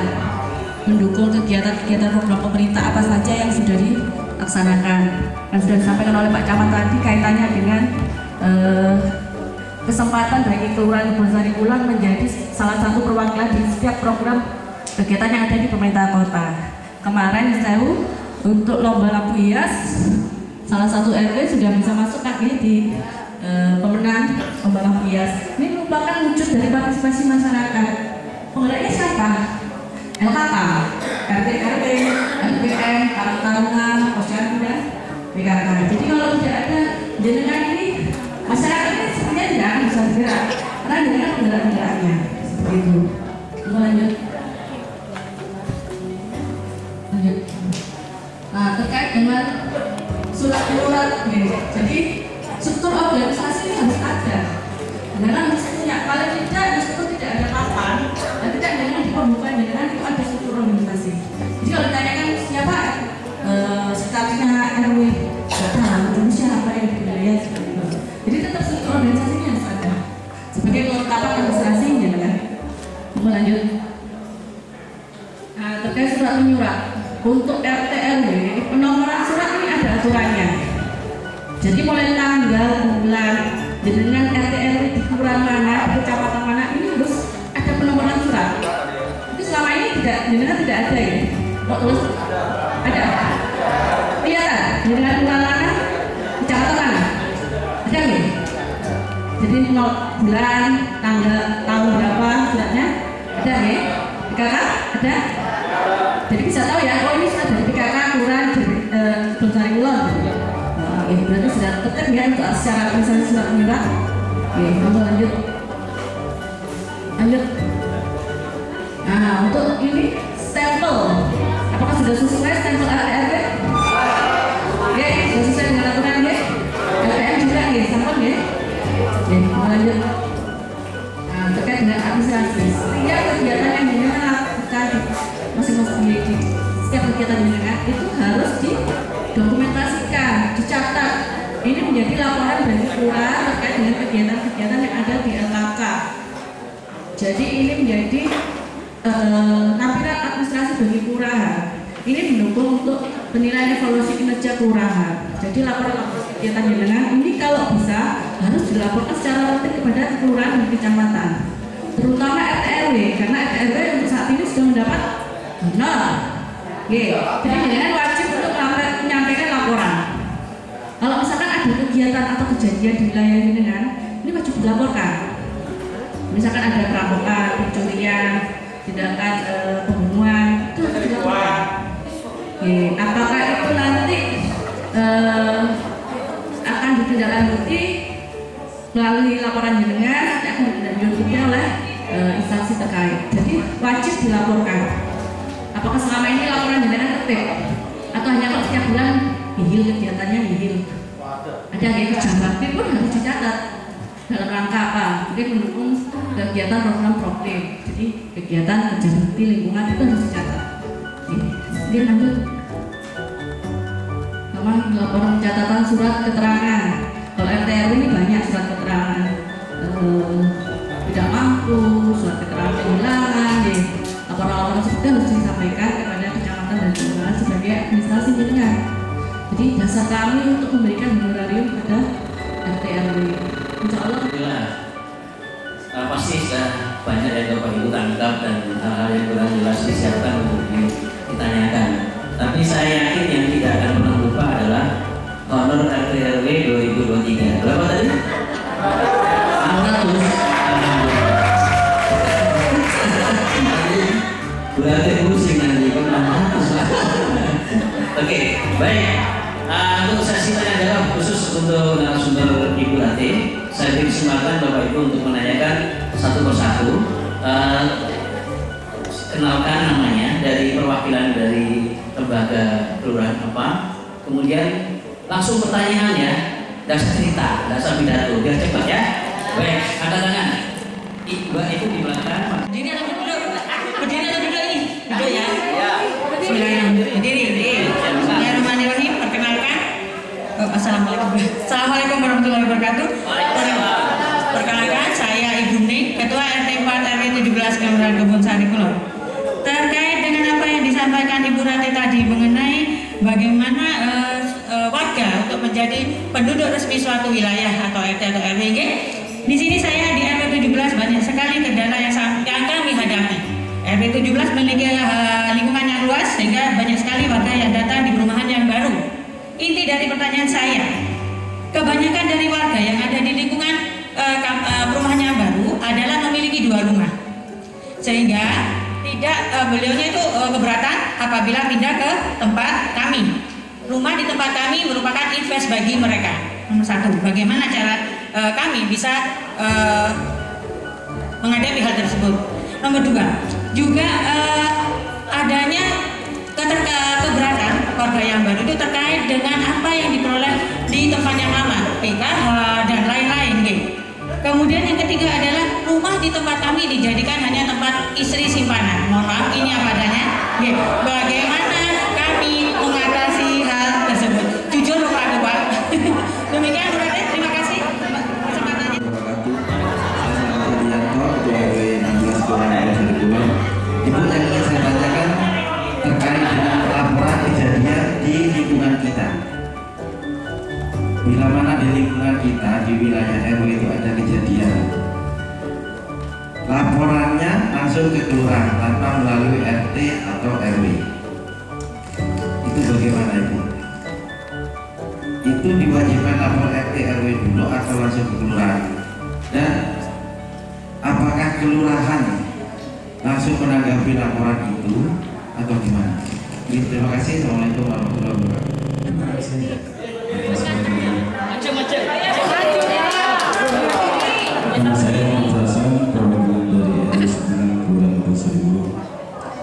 Mendukung kegiatan-kegiatan program pemerintah apa saja yang sudah dilaksanakan. Dan sudah disampaikan oleh Pak Camat tadi kaitannya dengan kesempatan bagi Kelurahan Kebonsari Kulon menjadi salah satu perwakilan di setiap program kegiatan yang ada di pemerintah kota. Kemarin saya untuk lomba lampu hias, salah satu RW sudah bisa masuk lagi di pemenang lomba lampu hias. Ini merupakan wujud dari partisipasi masyarakat. Penggeraknya siapa? LKK, RT RW, RPM, Karang Taruna, posyandu dan PKK. Jadi kalau tidak ada jenengan ini, masyarakat ini sebenarnya tidak akan bisa bergerak karena jenengan penggerak-penggeraknya seperti itu. Lanjut. Nah, terkait dengan surat-surat, jadi struktur organisasi ini harus ada. Jenengan harus punya, kalau tidak, struktur tidak ada papan, dan tidak dengan di pembukaan jenengan itu ada struktur organisasi. Jadi kalau ditanyakan siapa sekretarisnya RW, tidak tahu siapa yang dipilih seperti itu. Jadi tetap struktur organisasinya harus ada sebagai kelengkapan administrasi, jenengan. Lanjut. Nah, terkait surat menyurat untuk RT RW, penomoran surat ini ada aturannya. Jadi mulai tanggal, bulan, jenengan RT RW di kelurahan mana, kecamatan mana, ini harus ada penomoran surat. Itu selama ini jenengan tidak ada ya? Kok terus ada? Kelihatan jenengan kelurahan mana, kecamatan mana? Ada nggak? Jadi bulan, tanggal, tahun berapa suratnya? Ada nggak? PKK ada? Jadi bisa tahu ya, oh ini sudah dari PKK Kelurahan Kebonsari Kulon. Berarti sudah tetap ya untuk secara administrasi surat menyurat. Lanjut. Nah, untuk ini stempel, apakah sudah sesuai stempel RT? Ya, sudah sesuai dengan aturan ya. LPM juga ya, stempel ya. Lanjut. Nah, terkait dengan administrasi, setiap kegiatan yang dilakukan masing-masing di setiap kegiatan jenengan itu harus didokumentasikan, dicatat. Ini menjadi laporan bagi kelurahan terkait dengan kegiatan-kegiatan yang ada di LKK. Jadi ini menjadi tampilan administrasi bagi kelurahan. Ini mendukung untuk penilaian evaluasi kinerja kelurahan. Jadi laporan-laporan kegiatan jenengan ini kalau bisa harus dilaporkan secara rutin kepada kelurahan dan kecamatan, terutama RT RW, karena RT RW untuk saat ini sudah mendapat honor. Jadi jenengan wajib untuk menyampaikan laporan. Kalau misalkan ada kegiatan atau kejadian di wilayah jenengan, ini wajib dilaporkan. Misalkan ada perampokan, pencurian, tindakan pembunuhan, itu harus dilaporkan. Apakah itu nanti akan ditindaklanjuti melalui laporan jenengan, nanti akan ditindaklanjuti oleh instansi terkait. Jadi wajib dilaporkan. Apakah selama ini laporan jenengan tertib atau hanya kalau setiap bulan nihil, kegiatannya nihil. Ada kerja bakti pun harus dicatat dalam rangka apa? Mungkin mendukung kegiatan program Proklim. Jadi kegiatan kerja bakti lingkungan itu harus dicatat. Jadi lanjut. Memang laporan catatan surat keterangan. Kalau RT/RW ini banyak surat keterangan tidak mampu, surat keterangan kehilangan, laporan-laporan seperti harus disampaikan kepada kecamatan dan kelurahan sebagai administrasi jaringan. Jadi dasar kami untuk memberikan honorarium kepada RT/RW. Insya Allah. Pasti sudah banyak yang Bapak Ibu tangkap dan hal-hal yang kurang jelas disiapkan untuk ditanyakan. Tapi saya yakin yang tidak akan pernah lupa adalah honor RT/RW 2023. Berapa tadi? 600. Berarti pusing nanti kan 600 lah. Oke, baik. Untuk sesi tanya jawab khusus untuk narasumber Ibu Rati, saya beri kesempatan Bapak Ibu untuk menanyakan satu persatu. Kenalkan namanya dari perwakilan dari lembaga kelurahan apa, kemudian langsung pertanyaan ya, dasar cerita, dasar pidato, biar cepat ya. Baik, angkat tangan. Mbak itu di belakang. Berdiri atau duduk? Berdiri atau duduk ini? Duduk ya. Bismillahirrahmanirrahim. Berdiri. Bismillahirrahmanirrahim. Perkenalkan. Assalamualaikum warahmatullahi wabarakatuh. Perkenalkan, saya Ibu Ning, Ketua RT 4 RW 17 Kelurahan Kebonsari Kulon. Terkait dengan apa yang disampaikan Ibu Rati tadi mengenai bagaimana warga untuk menjadi penduduk resmi suatu wilayah atau RT atau RW, di sini saya di RW 17 banyak sekali kendala yang kami hadapi. RW 17 memiliki lingkungan yang luas sehingga banyak sekali warga yang datang di perumahan yang baru. Inti dari pertanyaan saya, kebanyakan dari warga yang ada di lingkungan perumahan yang baru adalah memiliki 2 rumah, sehingga tidak beliaunya itu keberatan apabila pindah ke tempat kami. Rumah di tempat kami merupakan invest bagi mereka. Nomor 1, bagaimana cara kami bisa menghadapi hal tersebut. Nomor 2, juga adanya keberatan warga yang baru itu terkait dengan apa yang diperoleh di tempat yang lama, PKH dan lain-lain. Kemudian yang ketiga adalah rumah di tempat kami dijadikan hanya tempat istri simpanan. Mohon maaf, ini apa adanya. Bagaimana kami mengatasi hal tersebut? Jujur lupa aku, Pak. Demikian berarti, terima kasih kesempatannya. Ibu, yang ingin saya tanyakan terkait dengan laporan kejadian di lingkungan kita. Bila mana di lingkungan kita, di wilayah RW itu ada kejadian, laporannya langsung ke kelurahan tanpa melalui RT atau RW. Itu bagaimana Ibu? Itu diwajibkan lapor RT RW dulu atau langsung ke kelurahan? Dan apakah kelurahan langsung menanggapi laporan itu atau gimana? Terima kasih. Assalamualaikum warahmatullahi wabarakatuh. Terima kasih. Nama saya Muhammad Hasan, perwakilan dari RW 9 Kelurahan Kebonsari.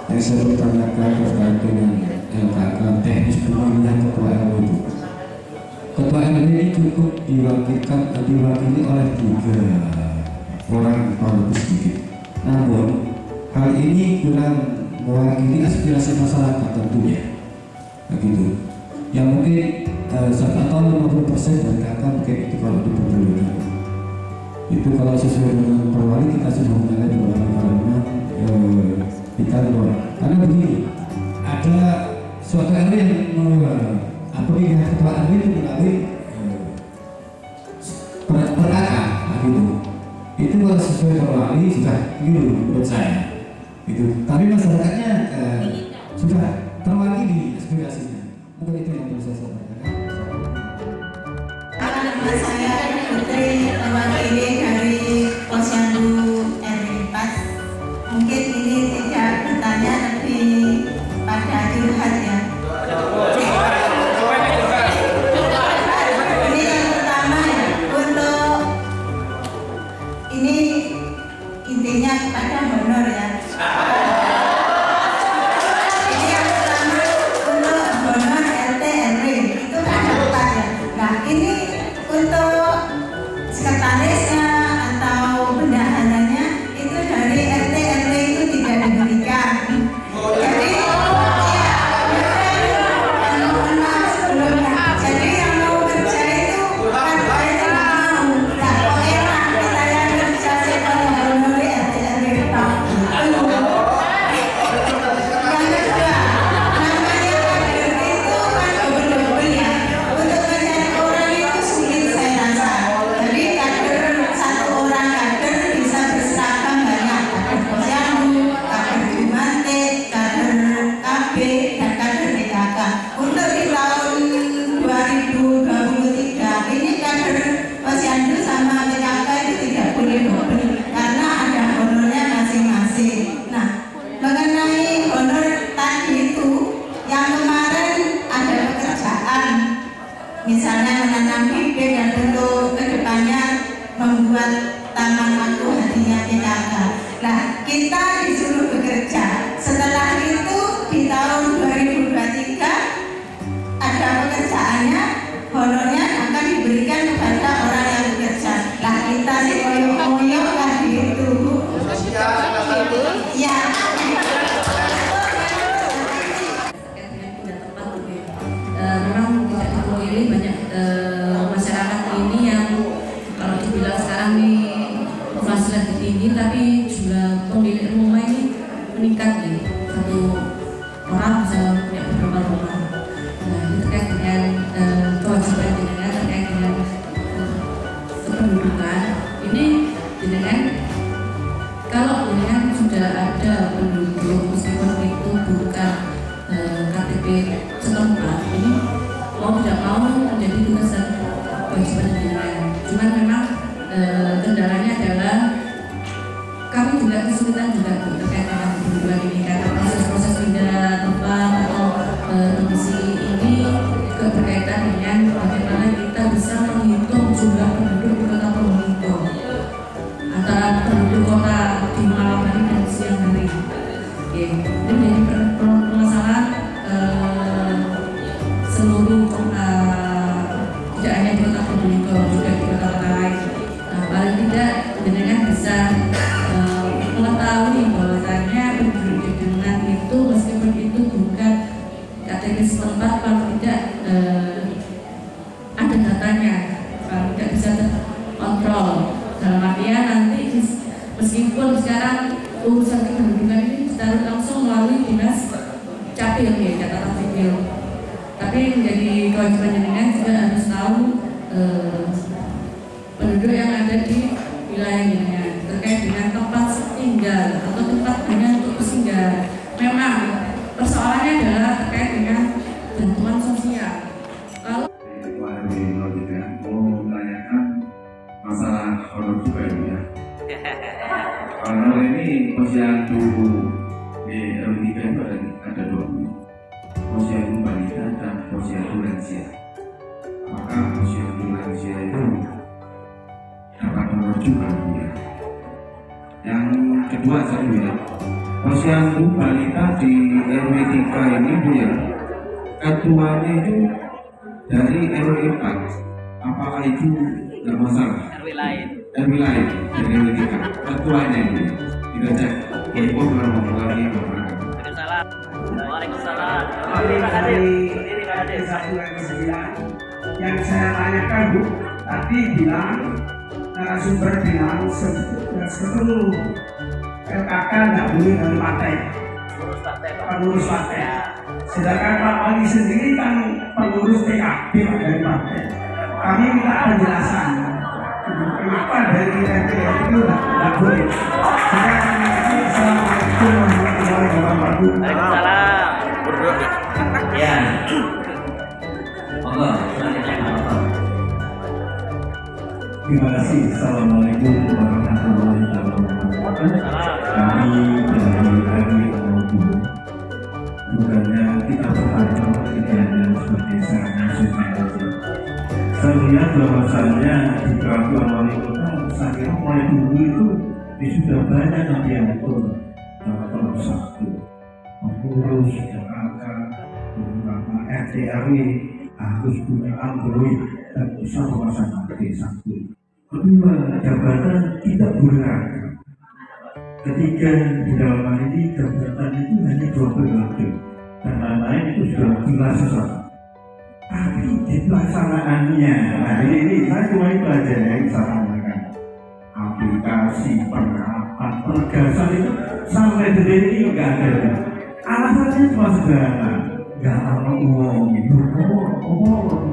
Yang saya bertanyakan terkait dengan LKK teknis pemilihan ketua RW itu. Ketua RW ini cukup diwakili oleh 3 orang atau lebih sedikit. Namun hal ini kurang mewakili aspirasi masyarakat tentunya, begitu. Yang mungkin 1 atau 50% dari kakak mungkin itu kalau diperbolehkan. Itu kalau sesuai dengan perwali kita sudah menilai bahwa kita karena begini, ada suatu RW yang pemilihan ketua RW itu melalui per-AK, gitu. Itu kalau sesuai perwali sudah gitu menurut saya. Itu. Tapi masyarakatnya sudah terwakili aspirasinya. Mungkin itu yang perlu saya sampaikan. Nama saya Putri, mewakili dari Posyandu RW 4. Mungkin ini tidak bertanya lebih pada curhat ya. Ini yang pertama ya, untuk ini intinya kepada honor ya. Ini yang pertama untuk honor RT RW itu PKK. Nah, kita disuruh bekerja. Setelah itu di tahun 2023 ada pekerjaannya, honornya akan diberikan kepada orang yang bekerja. Lah kita sih koyok-koyok lah gitu. Ya. Memang tidak dipungkiri banyak masyarakat ini yang kalau dibilang sekarang ini inflasi lagi tinggi, tapi jumlah pemilik rumah ini meningkat nih. Satu orang bisa punya beberapa rumah. Nah, ini terkait dengan kewajiban jenengan terkait dengan kependudukan. Ini jenengan kalau jenengan sudah ada penduduk meskipun itu bukan KTP setempat, ini mau tidak mau menjadi tugas dan kewajiban jenengan. Cuman memang kendalanya adalah kami juga kesulitan juga terkait dengan kependudukan ini karena proses pindah tempat atau domisi ini juga berkaitan dengan bagaimana kita bisa menghitung jumlah penduduk di kota Probolinggo antara penduduk kota di malam hari dan siang hari. Oke, ini menjadi permasalahan seluruh tidak hanya di kota Probolinggo, juga di kota-kota lain. Nah, paling tidak jenengan bisa mengetahui bahwasannya penduduk dengan itu meskipun itu bukan KTP setempat, kalau tidak ada datanya, kalau tidak bisa terkontrol. Dalam artian nanti meskipun sekarang urusan kependudukan ini harus langsung melalui dinas capil ya, catatan sipil. Tapi menjadi kewajiban jenengan juga harus tahu penduduk yang ada di wilayah jenengan terkait dengan tempat tinggal atau tempat hanya untuk singgah. Memang persoalannya adalah terkait dengan bantuan sosial. Kalau mau menanyakan masalah honor juga ini ya. Honor ini posyandu di RW 3 itu ada dua, posyandu balita dan posyandu lansia. Maka posyandu lansia itu dapat honor juga ya. Yang kedua saya ya, posyandu balita di RW 3 ini Bu ya, ketuanya itu dari RW 4. Apakah itu nggak masalah? RW lain dari RW 3. Ketuanya ini kita cek. Waalaikumsalam warahmatullahi wabarakatuh. Waalaikumsalam. Yang saya tanyakan Bu, tadi bilang narasumber bilang seluruh LKK nggak boleh dari partai, pengurus partai. Sedangkan Pak Wali sendiri kan pengurus PKB dari partai. Kami minta penjelasan kenapa dari RPR itu nggak boleh. Assalamualaikum warahmatullahi wabarakatuh. Waalaikumsalam. Ya. Allah, Terima kasih. Assalamualaikum warahmatullahi wabarakatuh. Kami dari RW 02. Bukannya kita berharap tidak hanya sebagai sarana saja. Saya melihat bahwasannya di peraturan wali kota, saya kira mulai dulu itu sudah banyak nanti yang betul nomor 1 pengurus LKK beberapa RT RW harus punya Android dan bisa memasang T1. Kedua, jabatan tidak beragam. Ketiga, di dalam hal ini jabatan itu hanya 2 periode dan lain-lain itu sudah jelas sesat. Tapi di pelaksanaannya, nah ini saya cuma itu aja yang saya sampaikan. Aplikasi, penerapan, penegasan itu sampai detik ini nggak ada. Alasannya cuma sederhana, nggak ada uang gitu.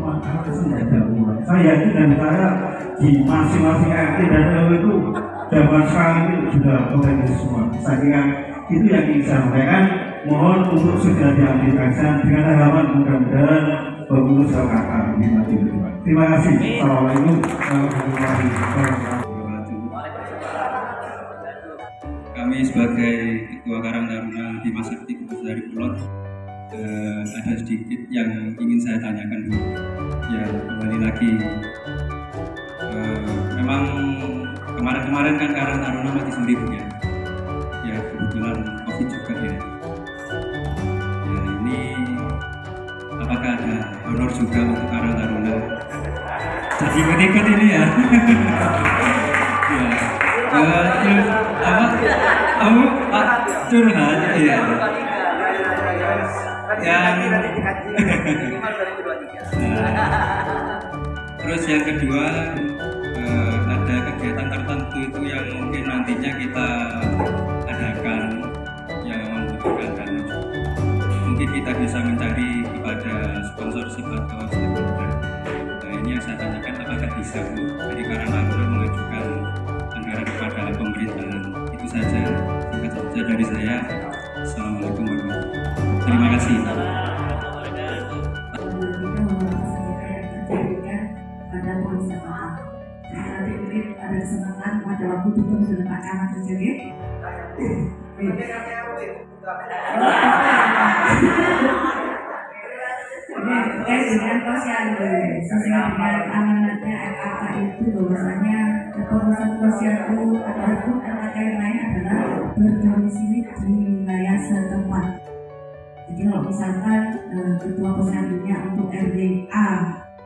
Alasan ada uang. Saya yakin dan saya di masing-masing RT dan RW itu zaman sekarang itu sudah potensi semua. Saya kira itu yang ingin saya sampaikan. Mohon untuk segera diaplikasikan dengan harapan mudah-mudahan pengurus LKK lebih maju. Terima kasih. Assalamualaikum warahmatullahi wabarakatuh. Kami sebagai Ketua Karang Taruna di Masakti Kebusari Kulon ada sedikit yang ingin saya tanyakan dulu. Ya, kembali lagi. Memang kemarin-kemarin kan Karang Taruna mati sendiri ya. Ya kebetulan COVID juga ya. Ya ini apakah ada honor juga untuk Karang Taruna? Jadi ikut ini ya. Kamu Pak curhat ya. Terus yang kedua ada kegiatan tertentu itu yang mungkin nantinya kita adakan yang membutuhkan dana. Mungkin kita bisa mencari kepada sponsorship atau stakeholder. Nah ini yang saya tanyakan, apakah bisa dari Karang Taruna mengajukan anggaran kepada pemerintahan? Itu saja, singkat saja dari saya. Assalamualaikum warahmatullahi wabarakatuh. Terima kasih. Ada kesempatan pada waktu itu sudah Pak Camat terjadi. Terkait dengan posyandu, sesuai dengan amanatnya FAK itu bahwasanya kepengurusan posyandu ataupun LHK yang lain adalah berdomisili di wilayah setempat. Jadi kalau misalkan ketua posyandunya untuk RWA,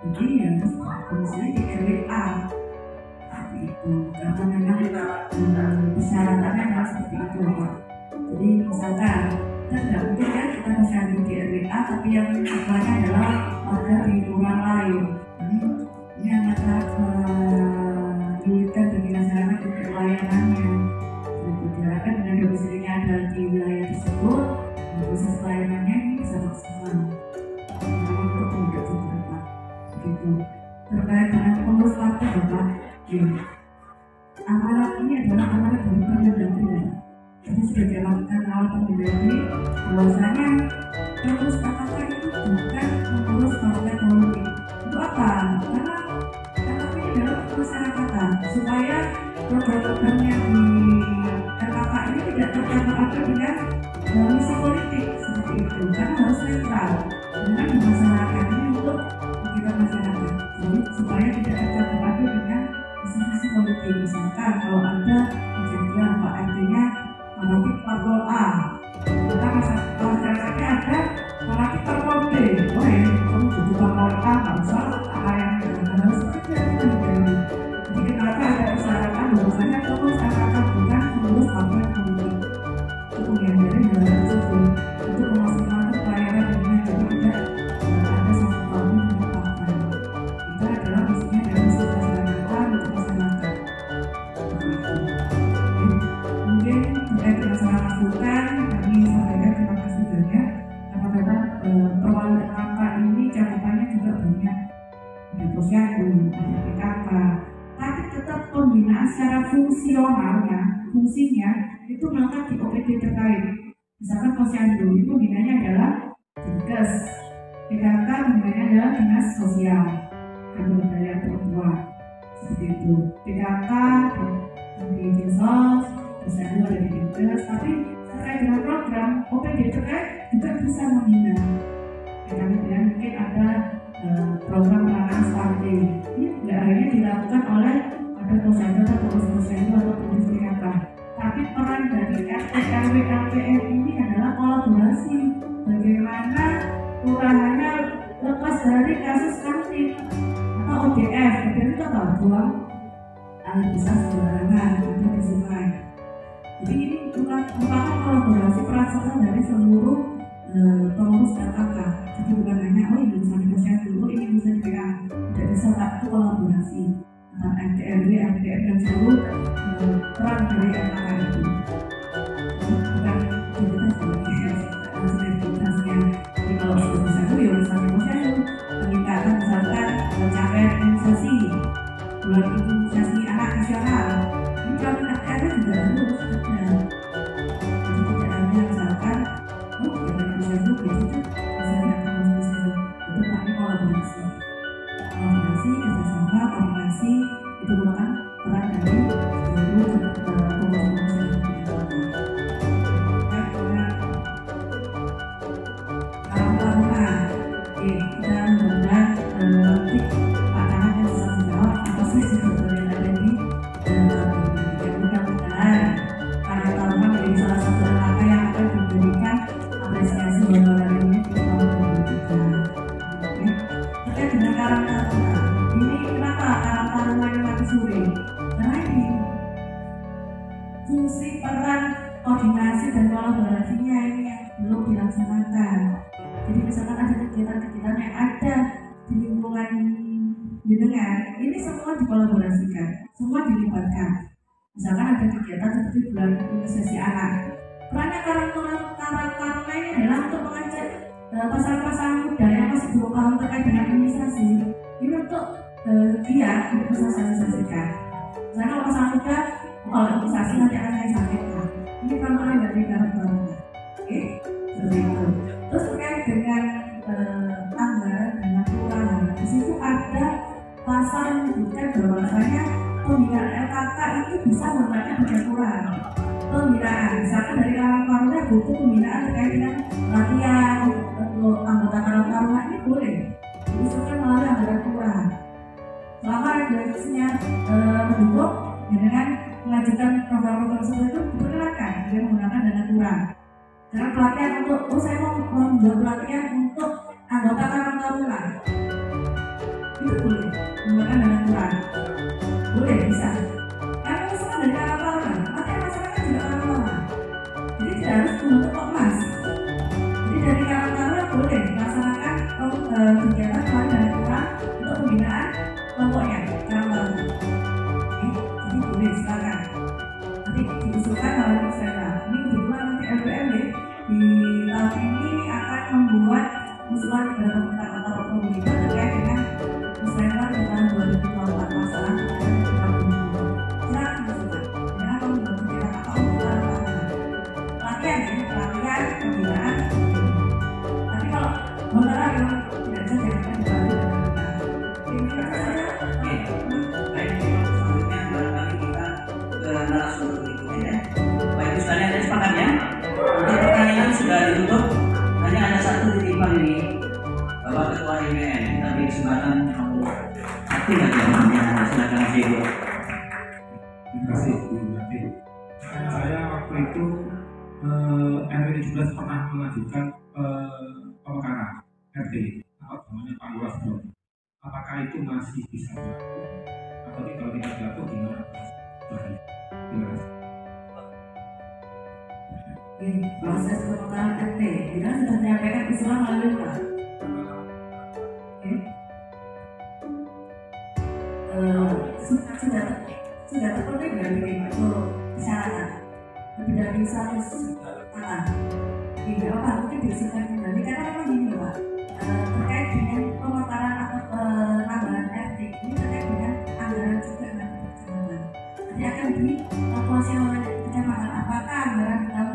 jadi ya domisili di RWA. Itu karena memang persyaratannya adalah seperti itu Pak. Jadi misalkan kita tidak mungkin kan kita posyandu di RWA tapi yang ketuanya adalah warga di ruang lain. Ini yang sangat menyulitkan bagi masyarakat untuk layanannya. Diharapkan dengan domisilinya ada di wilayah tersebut, proses layanannya ini bisa maksimal. Untuk penduduk setempat. Begitu. Terkait dengan pengurus partai Bapak. Amanat ini adalah amanat dari Permendagri. Jadi sudah dilakukan awal Permendagri bahwasanya pengurus KKK itu bukan pengurus partai politik. Untuk apa? Karena KKK ini adalah kemasyarakatan supaya program-programnya di KKK ini tidak tercampur dengan misi politik seperti itu. Karena harus netral dengan masyarakat ini untuk kegiatan masyarakat. Jadi supaya tidak tercampur dengan institusi politik. Misalkan kalau ada kejadian Pak RT-nya memetik parpol A, maka masyarakatnya ada memetik parpol B. Oh ya, kamu jadi parpol A, nggak usah yang harus seperti itu. Jadi kenapa ada persyaratan bahwasanya kamu masyarakat bukan pengurus partai politik. Itu menghindari hal tersebut untuk memastikan pelayanan dengan jadi tidak ada satu tahun dengan partai. Itu adalah misinya dari misi masyarakat untuk masyarakat. Mungkin terkait dengan salah masukan kami sampaikan terima kasih banyak. Karena perwalian KKK ini cakupannya juga banyak. Ada posyandu, ada PKK, tapi tetap pembinaan secara fungsionalnya, fungsinya itu melekat di OPD terkait. Misalkan posyandu itu pembinanya adalah Dinkes, PKK pembinanya adalah Dinas Sosial dan Pemberdayaan Perempuan. Seperti itu. PKK di Dinsos, posyandu ada di Dinkes, tapi terkait dengan program OPD terkait juga bisa membina. Kami bilang mungkin ada program penanganan stunting. Ini tidak hanya dilakukan oleh ada posyandu atau pengurus posyandu atau pengurus PKK, tapi peran dari RT, RW, LPR ini adalah kolaborasi. Bagaimana kelurahannya lepas dari kasus stunting atau ODF. ODF itu apa? Buang air besar sembarangan itu di sungai. Jadi ini merupakan kolaborasi peran serta dari seluruh pengurus KKK. Jadi bukan hanya oh ini bisa di posyandu, oh ini bisa di PKK. Tidak bisa tapi kolaborasi antara RT, RW, LPR dan seluruh peran dari KKK itu. Bukan kita sebagai tugasnya. Jadi kalau sudah posyandu ya bisa di posyandu. Peningkatan misalkan capaian imunisasi, bulan imunisasi anak nasional. Ini kalau RT juga harus ada. Jadi tidak hanya misalkan jangan posyandu ya itu itu kami kolaborasi kerjasama koordinasi itu merupakan peran dari seluruh pengurus yang kita mudah-mudahan nanti Pak Camat yang bisa menjawab apa sih sebetulnya yang ada di fungsi peran koordinasi dan kolaborasinya ini yang belum dilaksanakan. Jadi misalkan ada kegiatan-kegiatan yang ada di lingkungan jenengan, ini semua dikolaborasikan, semua dilibatkan. Misalkan ada kegiatan seperti bulan imunisasi anak, perannya Karang Taruna ini adalah untuk mengajak pasangan-pasangan muda yang masih belum paham terkait dengan imunisasi ini untuk giat untuk mensosialisasikan. Misalkan kalau pasangan muda, kalau imunisasi nanti akan saya sampaikan. Ini peraturan dari Karang Taruna. Oke, seperti itu. Terus terkait dengan anggaran dana kelurahan, di situ ada pasal yang menyebutkan bahwasanya pembinaan LKK itu bisa menggunakan dana kelurahan. Pembinaan, misalkan dari Karang Taruna butuh pembinaan terkait dengan latihan untuk anggota Karang Taruna ini boleh diusulkan melalui anggaran kelurahan. Selama regulasinya mendukung dengan mengajukan program-program tersebut itu diperkenalkan dengan menggunakan dana kelurahan. Dengan pelatihan untuk, saya mau membuat pelatihan untuk anggota Karang Taruna, itu boleh menggunakan dana kelurahan, boleh bisa. Karena usulan dari Karang Taruna, pelatihan masyarakat juga Karang Taruna, jadi tidak harus membentuk Kopmas. Jadi dari Karang Taruna boleh melaksanakan kegiatan melalui dana kelurahan untuk pembinaan kelompoknya Karang Taruna. Jadi boleh silakan. Nanti diusulkan melalui musrembang. Ini kebetulan nanti LPMD di tahun ini akan membuat usulan kepada pemerintah kota Probolinggo terkait dengan musrembang di tahun 2024 masalah silakan diusulkan. Jangan kamu berpikir apa untuk pelatihan ya, pelatihan pembinaan. Tapi kalau benar memang tidak bisa jangan dibantu dan ini saja. Oke, baik. Selanjutnya barangkali kita ke narasumber berikutnya ya. Baik, Ibu sekalian ada sepakat ya? Untuk pertanyaan sudah ditutup. Hanya ada satu titipan ini, Bapak Ketua IPN. Tapi kesempatan kamu aktif aja pertanyaan. Silakan Mas Ibu. Terima kasih Bu Yati. Saya waktu itu RW 17 pernah mengajukan pemekaran RT atau namanya Pak Luas Bro. Apakah itu masih bisa dilakukan? Atau kalau tidak dilakukan gimana? Terima kasih. Proses pemekaran RT, kita sudah menyampaikan usulan melalui Pak. Sudah terpenuhi dari untuk persyaratan lebih dari 100 kata. Tidak apa mungkin diusulkan kembali karena memang ini Pak, terkait dengan pemekaran atau penambahan RT ini terkait dengan anggaran juga nanti kecamatan. Nanti akan dikalkulasi oleh kecamatan apakah anggaran dalam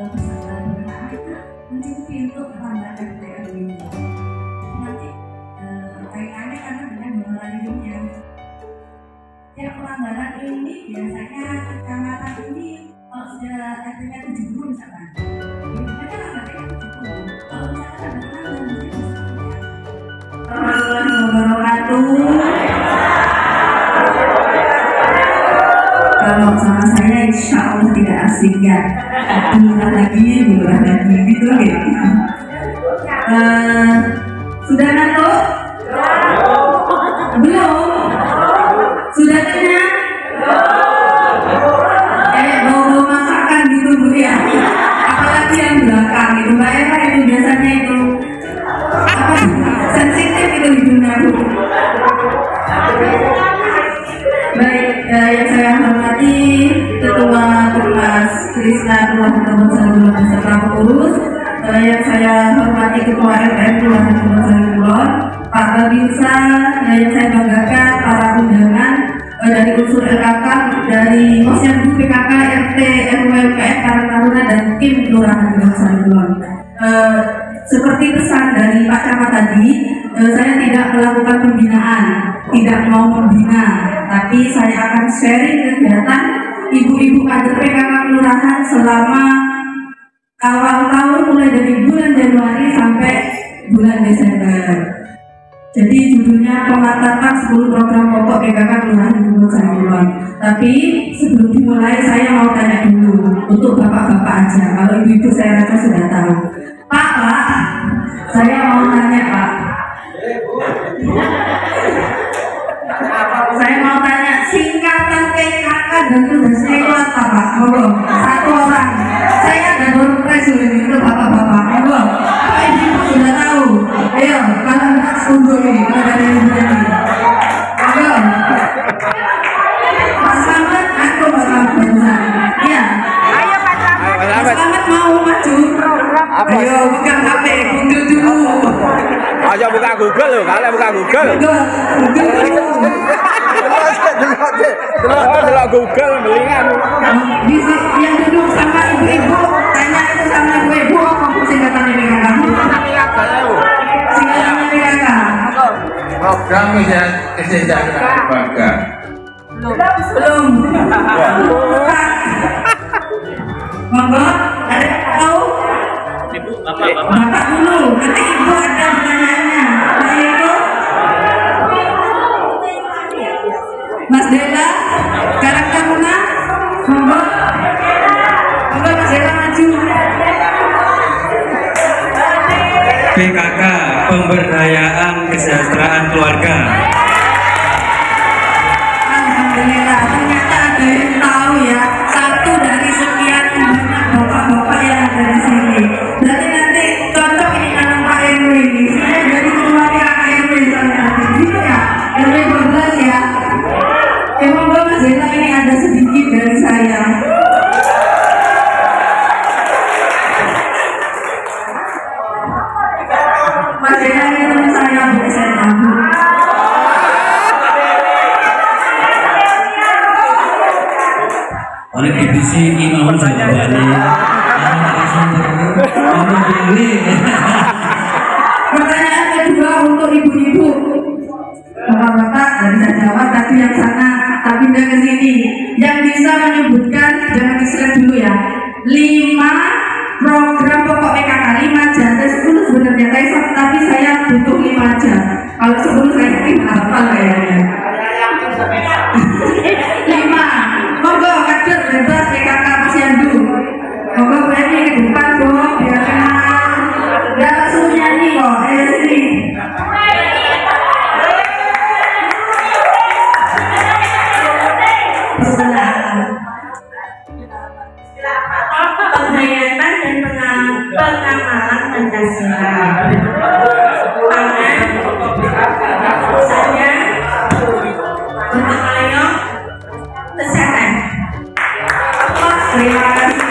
bersama berkenaan itu mencukupi untuk penambahan RT RW ini. Nanti kaitannya karena dengan menguranginya. Tiap pelanggaran ini biasanya kecamatan ini kalau sudah RT-nya 70 misalkan, biasanya kan anggarannya 70. Kalau misalkan ada pelanggaran mesti Warahmatullahi wabarakatuh. Kalau sama saya insya Allah tidak asing ya. Murah lagi gitu gitu. Sudah ngantuk? Belum? Sudah kenyang? Kayak bau masakan gitu Bu ya. Apalagi yang belakang itu Mbak Eva itu biasanya itu apa? Sensitif itu hidungnya Bu. Baik, yang saya hormati Ketua Kermas Krisna Kelurahan Kebon Sari beserta pengurus, yang saya hormati Ketua RPM Kelurahan Kebon Sari Pak Babinsa, yang saya banggakan para undangan dari unsur LKK, dari Posyandu PKK, RT, RW, UKM, Karang Taruna dan tim Kelurahan Kebon Sari. Seperti pesan dari Pak Camat tadi, saya tidak melakukan pembinaan, tidak mau membina, tapi saya akan sharing kegiatan ibu-ibu kader PKK Kelurahan selama awal tahun mulai dari bulan Januari sampai bulan Desember. Jadi judulnya pemantapan 10 program pokok PKK Kelurahan Kebon Sari. Tapi sebelum dimulai saya mau tanya dulu untuk bapak-bapak aja. Kalau ibu-ibu saya rasa sudah tahu. Pak, saya mau tanya Pak. Saya mau tanya singkatan PKK dan tugasnya Seklat Pak, monggo. Satu orang. Saya ada door prize ini untuk bapak-bapak. Monggo. Ibu sudah tahu. Ayo, kalau nggak undur ini, kalau dari ibu ini. Monggo. Mas Slamet, aku bakal berusaha. Iya. Ayo Pak Slamet. Mas Slamet mau maju. Ayo buka HP, Google dulu. Ayo buka Google loh, kalian buka Google. Delok Google mendingan. Yang duduk sama ibu-ibu, tanya itu sama ibu-ibu apa singkatan PKK? Singkatan PKK. Program kesejahteraan keluarga. Belum. Monggo, ada yang tahu? Bapak dulu, nanti ibu ada pertanyaannya. Mas Dela, karakter mana? Monggo. Monggo Mas Dela maju. PKK, pemberdayaan kesejahteraan keluarga. Alhamdulillah, ternyata ada yang tahu ya. Satu dari sekian banyak bapak-bapak yang ada di sini. Berarti nanti cocok ini dengan Pak RW ini. Saya dari keluarga RW soalnya. Gitu ya, RW 12 ya. Monggo Mas Dela, ini ada sedikit dari saya. Mas Dela ini teman saya Bu SMA. Oleh divisi Imam jawabannya Pertanyaan kedua untuk ibu-ibu. Bapak-bapak dari saya jawab, tapi yang sana tak pindah ke sini. Yang bisa menyebutkan, jangan di-slide dulu ya. 5 program pokok PKK, 5 aja. Ada 10 sebenarnya, tapi saya butuh 5 aja. Kalau 10 saya yakin hafal kayaknya. 5. Monggo kader bebas PKK Posyandu. Monggo berani ke depan dong, biar kenal. Udah langsung nyanyi kok, ayo sini. Penghayatan dan pengamalan Pancasila. Pangan, saya, gotong royong, kesehatan. Oh, terima kasih.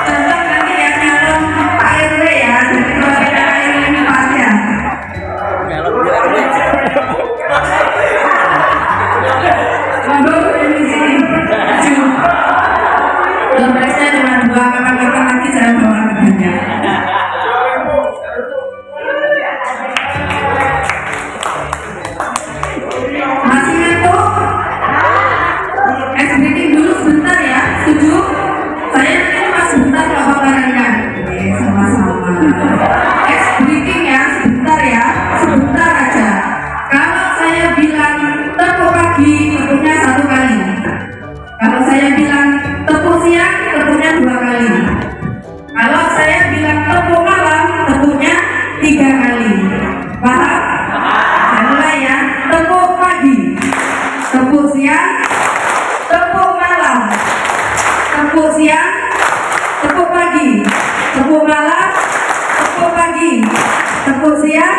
Tetap nanti yang nyalon Pak RW ya, dari keluarga RW ini Pak ya. Monggo di sini. Dompetnya cuma 2, kapan-kapan nanti saya bawa ke banyak. Masih ngantuk? Breaking dulu sebentar ya, setuju? Saya nanti cuma sebentar kalau bakarnya. Sama-sama. Breaking ya, sebentar ya, sebentar aja. Kalau saya bilang tepuk pagi, tepuknya 1 kali. Kalau saya bilang tepuk siang, tepuknya 2 kali. Kalau saya bilang tepuk malam, tepuknya 3 kali. Paham? Saya mulai ya. Tepuk pagi, tepuk siang, tepuk malam, tepuk siang, tepuk pagi, tepuk malam, tepuk pagi, tepuk siang,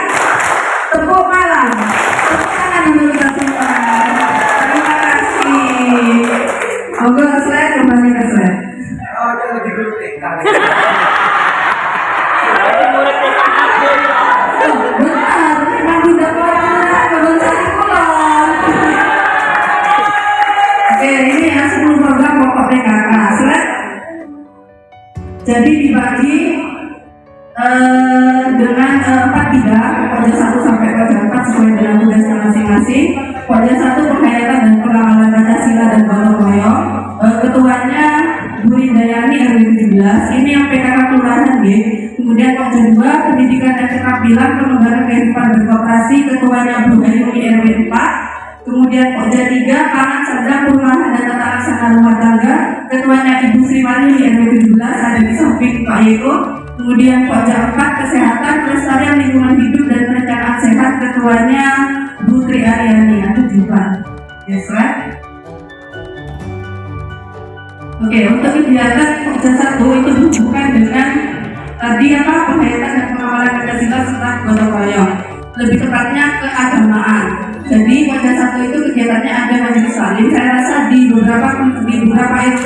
tepuk malam. Tepuk tangan dulu kita semua. Terima kasih. Monggo slide, kembali ke slide. Oh, jangan digulung TK. Benar, memang tidak pernah kebonsari pulang. Oke, ini ya 10 program pokok PKK. Slide. Jadi dibagi dengan 4 bidang, pokja 1 sampai pokja 4 sesuai dengan tugasnya masing-masing. Pokja 1 penghayatan dan pengamalan Pancasila dan gotong royong. Ketuanya Bu Rindayani RW 17. Ini yang PKK kelurahan ya. Kemudian pokja 2 pendidikan dan keterampilan pengembangan kehidupan berkoperasi. Ketuanya Bu Hayumi RW 4. Kemudian pokja 3 pangan serta perumahan dan tata laksana rumah tangga. Ketuanya Ibu Sri Wahyuni RW 17 ada di samping Pak Yeko. Kemudian pokja 4 kesehatan, pelestarian lingkungan hidup dan perencanaan sehat. Ketuanya Bu Tri Aryani atau Jupan. Yes, right? Oke, untuk kegiatan Pokja 1 itu berhubungan dengan tadi penghayatan dan pengawalan Pancasila serta gotong royong. Lebih tepatnya keagamaan. Jadi Pokja 1 itu kegiatannya ada majelis taklim. Saya rasa di beberapa RW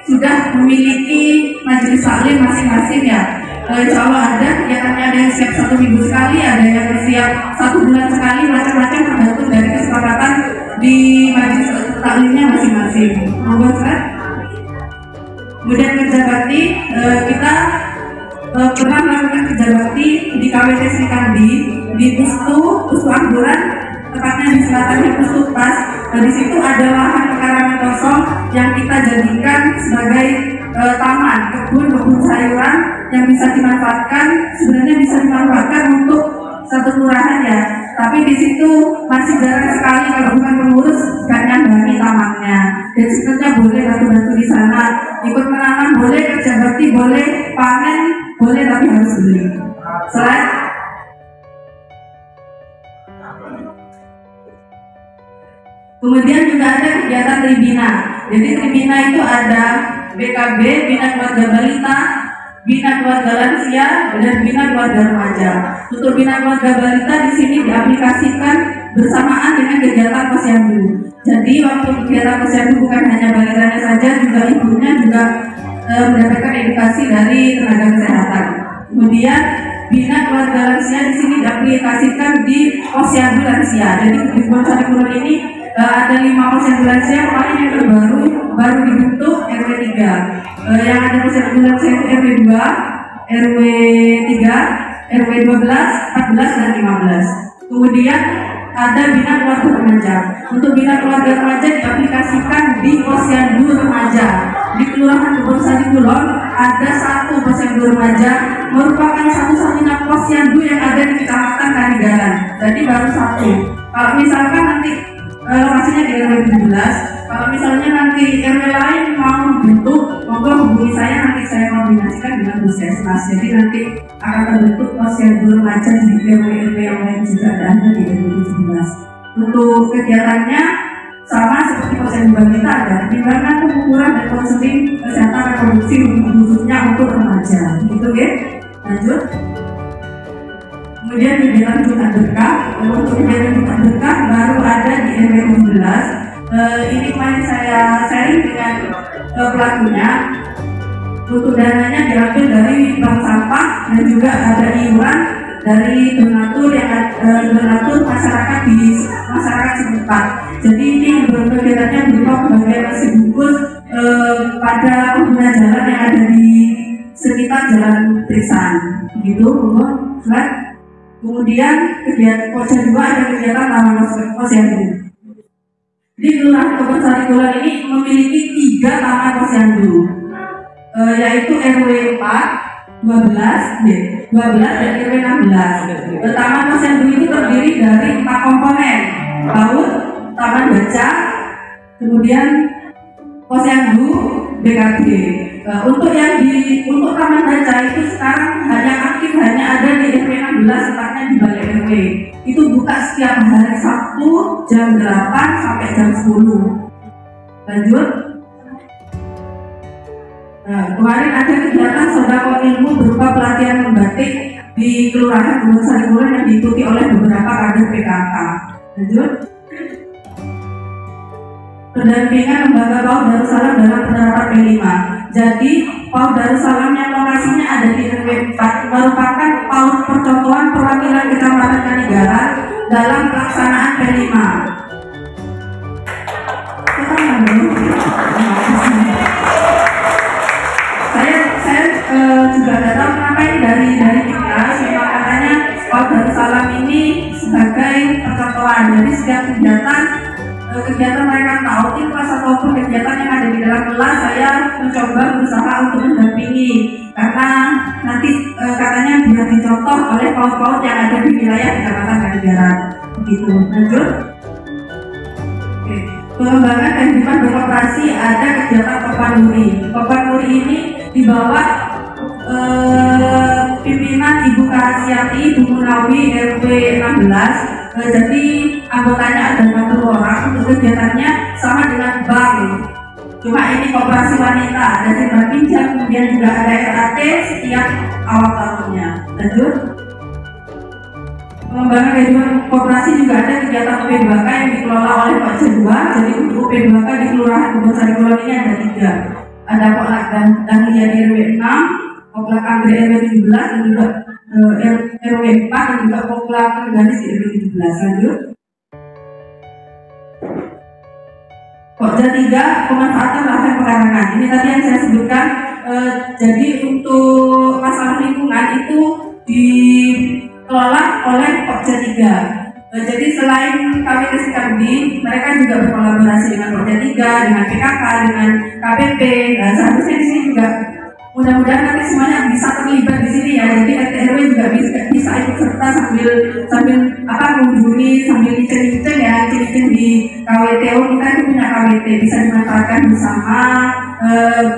sudah memiliki majelis taklim masing-masing ya. Insya Allah ada kegiatannya, ada yang setiap 1 minggu sekali, ada yang setiap 1 bulan sekali, macam-macam tergantung dari kesepakatan di majelis taklimnya masing-masing. Mohon Ustaz. Kemudian kerja bakti, kita pernah melakukan kerja bakti di KWT Sri Kandi di Pustu Angguran, tepatnya di selatannya Pustu Pas. Di situ ada lahan pekarangan kosong yang kita jadikan sebagai taman, kebun sayuran yang bisa dimanfaatkan. Sebenarnya bisa dimanfaatkan untuk satu kelurahan ya, tapi di situ masih jarang sekali kalau bukan pengurus gak nyambangi tamannya. Dan sebenarnya boleh bantu-bantu di sana, ikut menanam boleh, kerja bakti boleh, panen boleh, tapi harus beli. Selain kemudian juga ada kegiatan Tribina. Jadi Tribina itu ada BKB, Bina Keluarga Balita, Bina Keluarga Lansia, dan Bina Keluarga Remaja. Untuk Bina Keluarga Balita di sini diaplikasikan bersamaan dengan kegiatan posyandu. Jadi waktu kegiatan posyandu bukan hanya balitanya saja, juga ibunya juga mendapatkan edukasi dari tenaga kesehatan. Kemudian Bina Keluarga Lansia di sini diaplikasikan di posyandu lansia. Jadi di Kebun Kulon ini ada 5 posyandu lansia, kemarin yang terbaru baru dibentuk RW 3. Yang ada posyandu lansia itu RW 2, RW 3, RW 12, 14 dan 15. Kemudian ada Bina Keluarga Remaja. Untuk Bina Keluarga Remaja diaplikasikan di posyandu remaja. Di Kelurahan Kebun Sari Kulon ada 1 posyandu remaja, merupakan satu-satunya posyandu yang ada di Kecamatan Kanigaran. Jadi baru 1. Kalau misalkan nanti lokasinya di RW 17, kalau misalnya nanti RW lain mau bentuk, monggo hubungi saya, nanti saya koordinasikan dengan Puskesmas. Jadi nanti akan terbentuk posyandu remaja di RW yang lain juga ada di RW 17. Untuk kegiatannya sama seperti posyandu balita, ada pertimbangan, pengukuran dan konseling kesehatan reproduksi khususnya untuk remaja. Gitu ya. Lanjut. Kemudian kegiatan Jumat Berkah. Untuk kegiatan Jumat Berkah baru ada di RW 17. Ini kemarin saya sharing dengan pelakunya. Untuk dananya diambil dari bank sampah dan juga ada iuran dari donatur masyarakat di masyarakat setempat. Jadi ini kegiatannya berupa pembagian nasi bungkus pada pengguna jalan yang ada di sekitar Jalan Trisan. Gitu, slide. Kemudian kegiatan Pokja 2 ada kegiatan taman posyandu. Di Kelurahan Kebun Sari Kulon ini memiliki 3 taman posyandu, yaitu RW 4, 12 dan RW 16. Taman posyandu itu terdiri dari 4 komponen: PAUD, taman baca, kemudian posyandu, BKB. Untuk taman baca itu sekarang hanya ada di RW 16, tepatnya di Balai RW. Itu buka setiap hari Sabtu jam 8 sampai jam 10. Lanjut. Kemarin ada kegiatan sodako ilmu berupa pelatihan membatik di Kelurahan Kebun Sari Kulon yang diikuti oleh beberapa kader PKK. Lanjut. Pendampingan lembaga PAUD Darussalam dalam penerapan P5. Jadi PAUD Darussalam yang lokasinya ada di RW 4 merupakan PAUD percontohan perwakilan Kecamatan Kanigaran dalam pelaksanaan P5. Saya juga tidak tahu kenapa ini dari Timnas, memang katanya PAUD Darussalam ini sebagai percontohan. Jadi setiap kegiatan mereka tahu kelas ataupun kegiatan yang ada di dalam kelas, saya mencoba berusaha untuk mendampingi karena nanti katanya biar dicontoh oleh PAUD-PAUD yang ada di wilayah Kecamatan Kanigaran. Begitu. Lanjut. Pengembangan kehidupan berkoperasi, ada kegiatan Kopanuri. Kopanuri ini di bawah pimpinan Ibu Kasiati, Ibu Munawi, RW 16. Jadi anggotanya ada 60 orang. Untuk kegiatannya sama dengan bank. Cuma ini koperasi wanita, ada simpan pinjam, kemudian juga ada RAT setiap awal tahunnya. Lanjut. Pengembangan kehidupan koperasi juga ada kegiatan UP2K yang dikelola oleh Pak Jedua. Jadi untuk UP2K di Kelurahan Kebonsari Kulon ini ada 3. Ada Poklak Dahlia di RW 6, Poklak Anggrek RW 17, dan juga RW 4, dan juga Poklak Organis di RW 17. Lanjut. Pokja 3, pemanfaatan lahan pekarangan. Ini tadi yang saya sebutkan. Jadi untuk masalah lingkungan itu dikelola oleh Pokja 3. Jadi selain KWT Sekardi, mereka juga berkolaborasi dengan Pokja 3, dengan PKK, dengan KPP. Seharusnya di sini juga mudah-mudahan nanti semuanya bisa terlibat di sini ya. Jadi RT RW juga bisa ikut serta sambil mengunjungi, sambil licin-licin ya, licin di KWTO. Kita itu punya KWT, bisa dimanfaatkan bersama,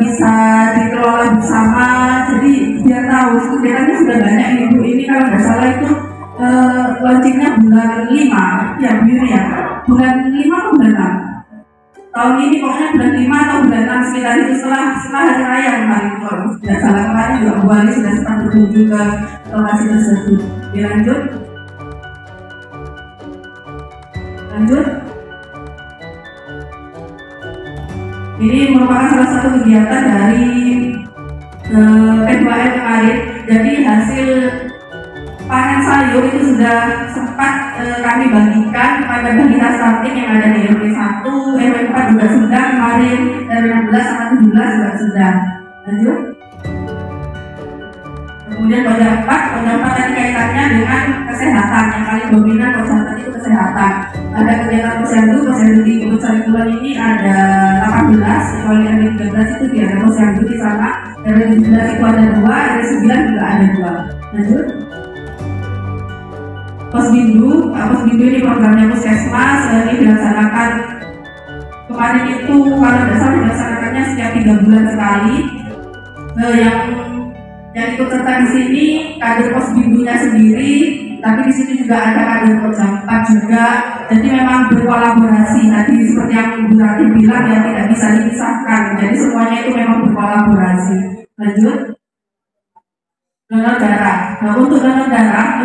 bisa dikelola bersama. Jadi biar tahu kegiatannya sudah banyak ibu ini. Kalau nggak salah itu launchingnya bulan 5 ya Bu ya, bulan 5 atau bulan 6 tahun ini, pokoknya bulan 5 atau bulan 6 sekitar itu, setelah hari raya kemarin. Kalau tidak salah kemarin juga Bu Ali sudah sempat berkunjung ke lokasi tersebut. Lanjut. Ini merupakan salah satu kegiatan dari P2R kemarin. Jadi hasil panen sayur itu sudah sempat kami bagikan kepada balita stunting yang ada di RW 1, RW 4 juga sudah kemarin, RW 16 sama 17 juga sudah. Lanjut. Kemudian Pokja 4 tadi kaitannya dengan kesehatan, yang paling dominan Pokja itu kesehatan. Ada kegiatan posyandu di Kebonsari Kulon ini ada 18, kecuali RW 13 itu tidak ada posyandu di sana. RW 17 itu ada 2, RW 9 juga ada 2. Lanjut. Posbindu ini programnya Puskesmas, ini dilaksanakan kemarin itu kalau tidak salah dilaksanakannya setiap 3 bulan sekali. Yang ikut serta di sini kader Posbindunya sendiri, tapi di sini juga ada kader Pokja 4 juga. Jadi memang berkolaborasi. Tadi seperti yang Bu Rati bilang ya, tidak bisa dipisahkan. Jadi semuanya itu memang berkolaborasi. Lanjut. Donor darah. Nah, untuk donor darah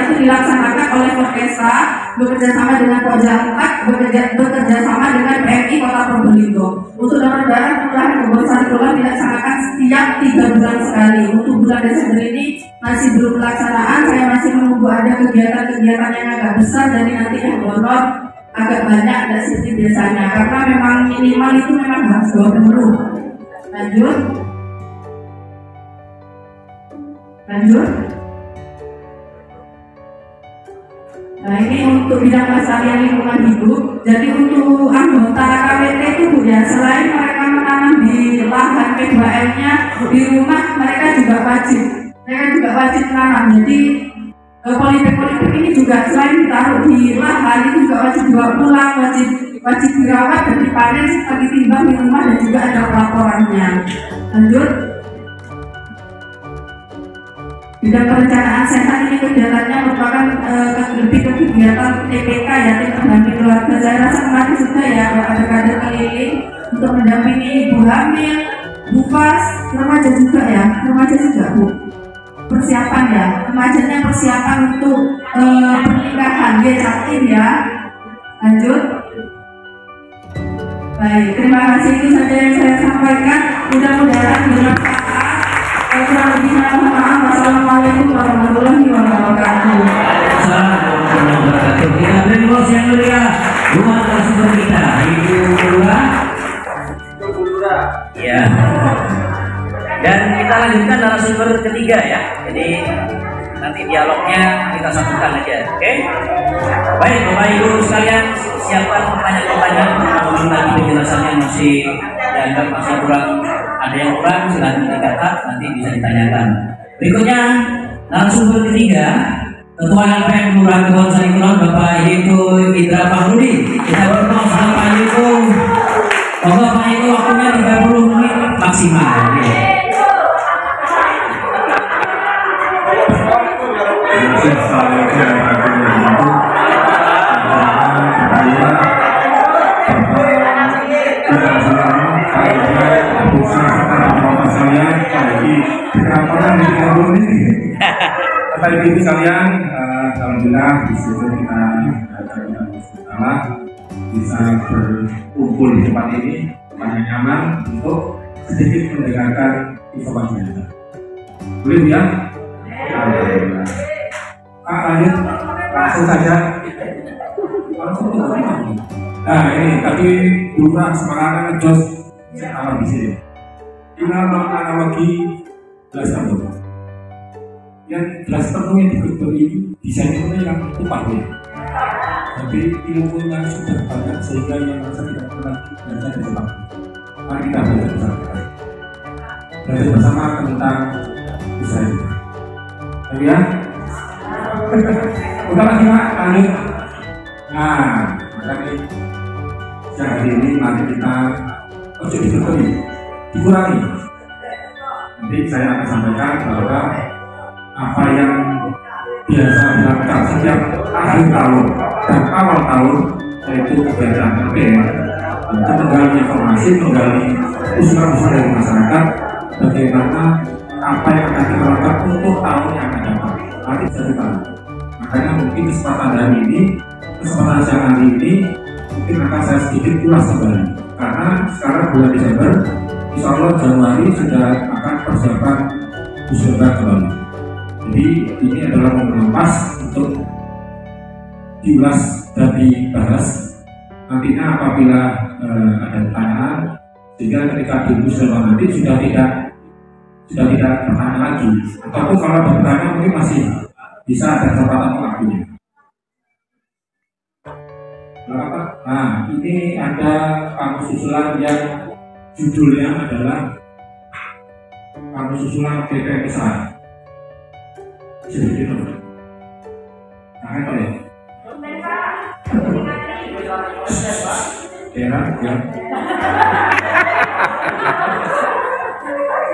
itu dilaksanakan oleh Forkesa bekerjasama dengan Pokja 4, bekerjasama dengan PMI Kota Probolinggo. Untuk donor darah Kelurahan Kebonsari Kulon dilaksanakan setiap 3 bulan sekali. Untuk bulan Desember ini masih belum pelaksanaan. Saya masih menunggu ada kegiatan-kegiatan yang agak besar, jadi nanti yang donor agak banyak, tidak seperti biasanya. Karena memang minimal itu memang harus 20. Lanjut. Nah, ini untuk bidang pelestarian lingkungan hidup. Jadi untuk anggota KWT itu Bu ya, selain mereka menanam di lahan P2R-nya, di rumah mereka juga wajib menanam. Jadi polybag ini juga selain ditaruh di lahan, itu juga wajib dibawa pulang, wajib dirawat dan dipanen serta ditimbang di rumah, dan juga ada pelaporannya. Lanjut. Bidang perencanaan sehat ini kegiatannya merupakan lebih ke kegiatan TPK ya, tim pendamping keluarga. Saya rasa kemarin sudah ya, ada kader keliling untuk mendampingi ibu hamil, bufas, remaja juga ya, Bu. Persiapan ya, remajanya persiapan untuk pernikahan, dia catin ya. Lanjut. Baik, terima kasih, itu saja yang saya sampaikan. Mudah-mudahan bermanfaat. Kurang lebihnya mohon maaf. Wassalamualaikum warahmatullahi wabarakatuh. Assalamualaikum warahmatullahi wabarakatuh. Kita beri bos yang mulia dua narasumber kita, Ibu Lurah. Ya. Dan kita lanjutkan narasumber ketiga ya. Jadi nanti dialognya kita satukan aja, oke? Baik, Bapak Ibu sekalian, siapkan pertanyaan-pertanyaan. Namun lagi penjelasannya masih dianggap masih kurang, ada yang kurang silahkan dicatat, nanti bisa ditanyakan. Berikutnya narasumber ketiga, Ketua LPM Kelurahan Kebonsari Kulon, Bapak Yaitu Indra Fahrudi. Kita bertemu sama Pak Yaitu. Pak Yaitu waktunya 30 menit maksimal. pemirsa serta bapak sekalian, bagi beberapa orang di kampung ini. Bapak Ibu sekalian, alhamdulillah di situ kita bisa berkumpul di tempat ini, banyak nyaman untuk sedikit mendengarkan informasi kita. Boleh ya? Alhamdulillah. Lanjut, langsung saja. Nah ini tadi Dura semangatnya ngejos sama di sini. Kita analogi gelas penuh. Yang gelas penuh yang diberi itu desainnya yang tumpah ya. Tapi ilmunya sudah banyak sehingga yang merasa tidak perlu lagi belajar di tempat. Mari kita belajar bersama. Belajar bersama tentang usaha ini. Tapi ya, udah lagi Pak, lanjut. Nah, makanya siang hari ini mari kita dikurangi. Nanti saya akan sampaikan bahwa apa yang biasa dilakukan setiap akhir tahun dan awal tahun, yaitu kegiatan LPR, untuk menggali informasi, menggali usulan-usulan dari masyarakat, bagaimana apa yang akan kita lakukan untuk tahun yang akan datang. Nanti bisa kita. Makanya mungkin kesempatan hari ini, kesempatan siang hari ini, mungkin akan saya sedikit ulas kembali. Karena sekarang bulan Desember, insya Allah Januari sudah akan persiapan usulan kembali. Jadi ini adalah momen pas untuk diulas dan dibahas. Nantinya apabila ada pertanyaan, sehingga ketika diusulkan nanti sudah tidak bertanya lagi. Ataupun kalau ada pertanyaan mungkin masih bisa ada kesempatan waktunya. Nah, ini ada kamus usulan yang judulnya adalah kamus usulan PPSA. Sedikit dong. Nah, apa ya? Ya.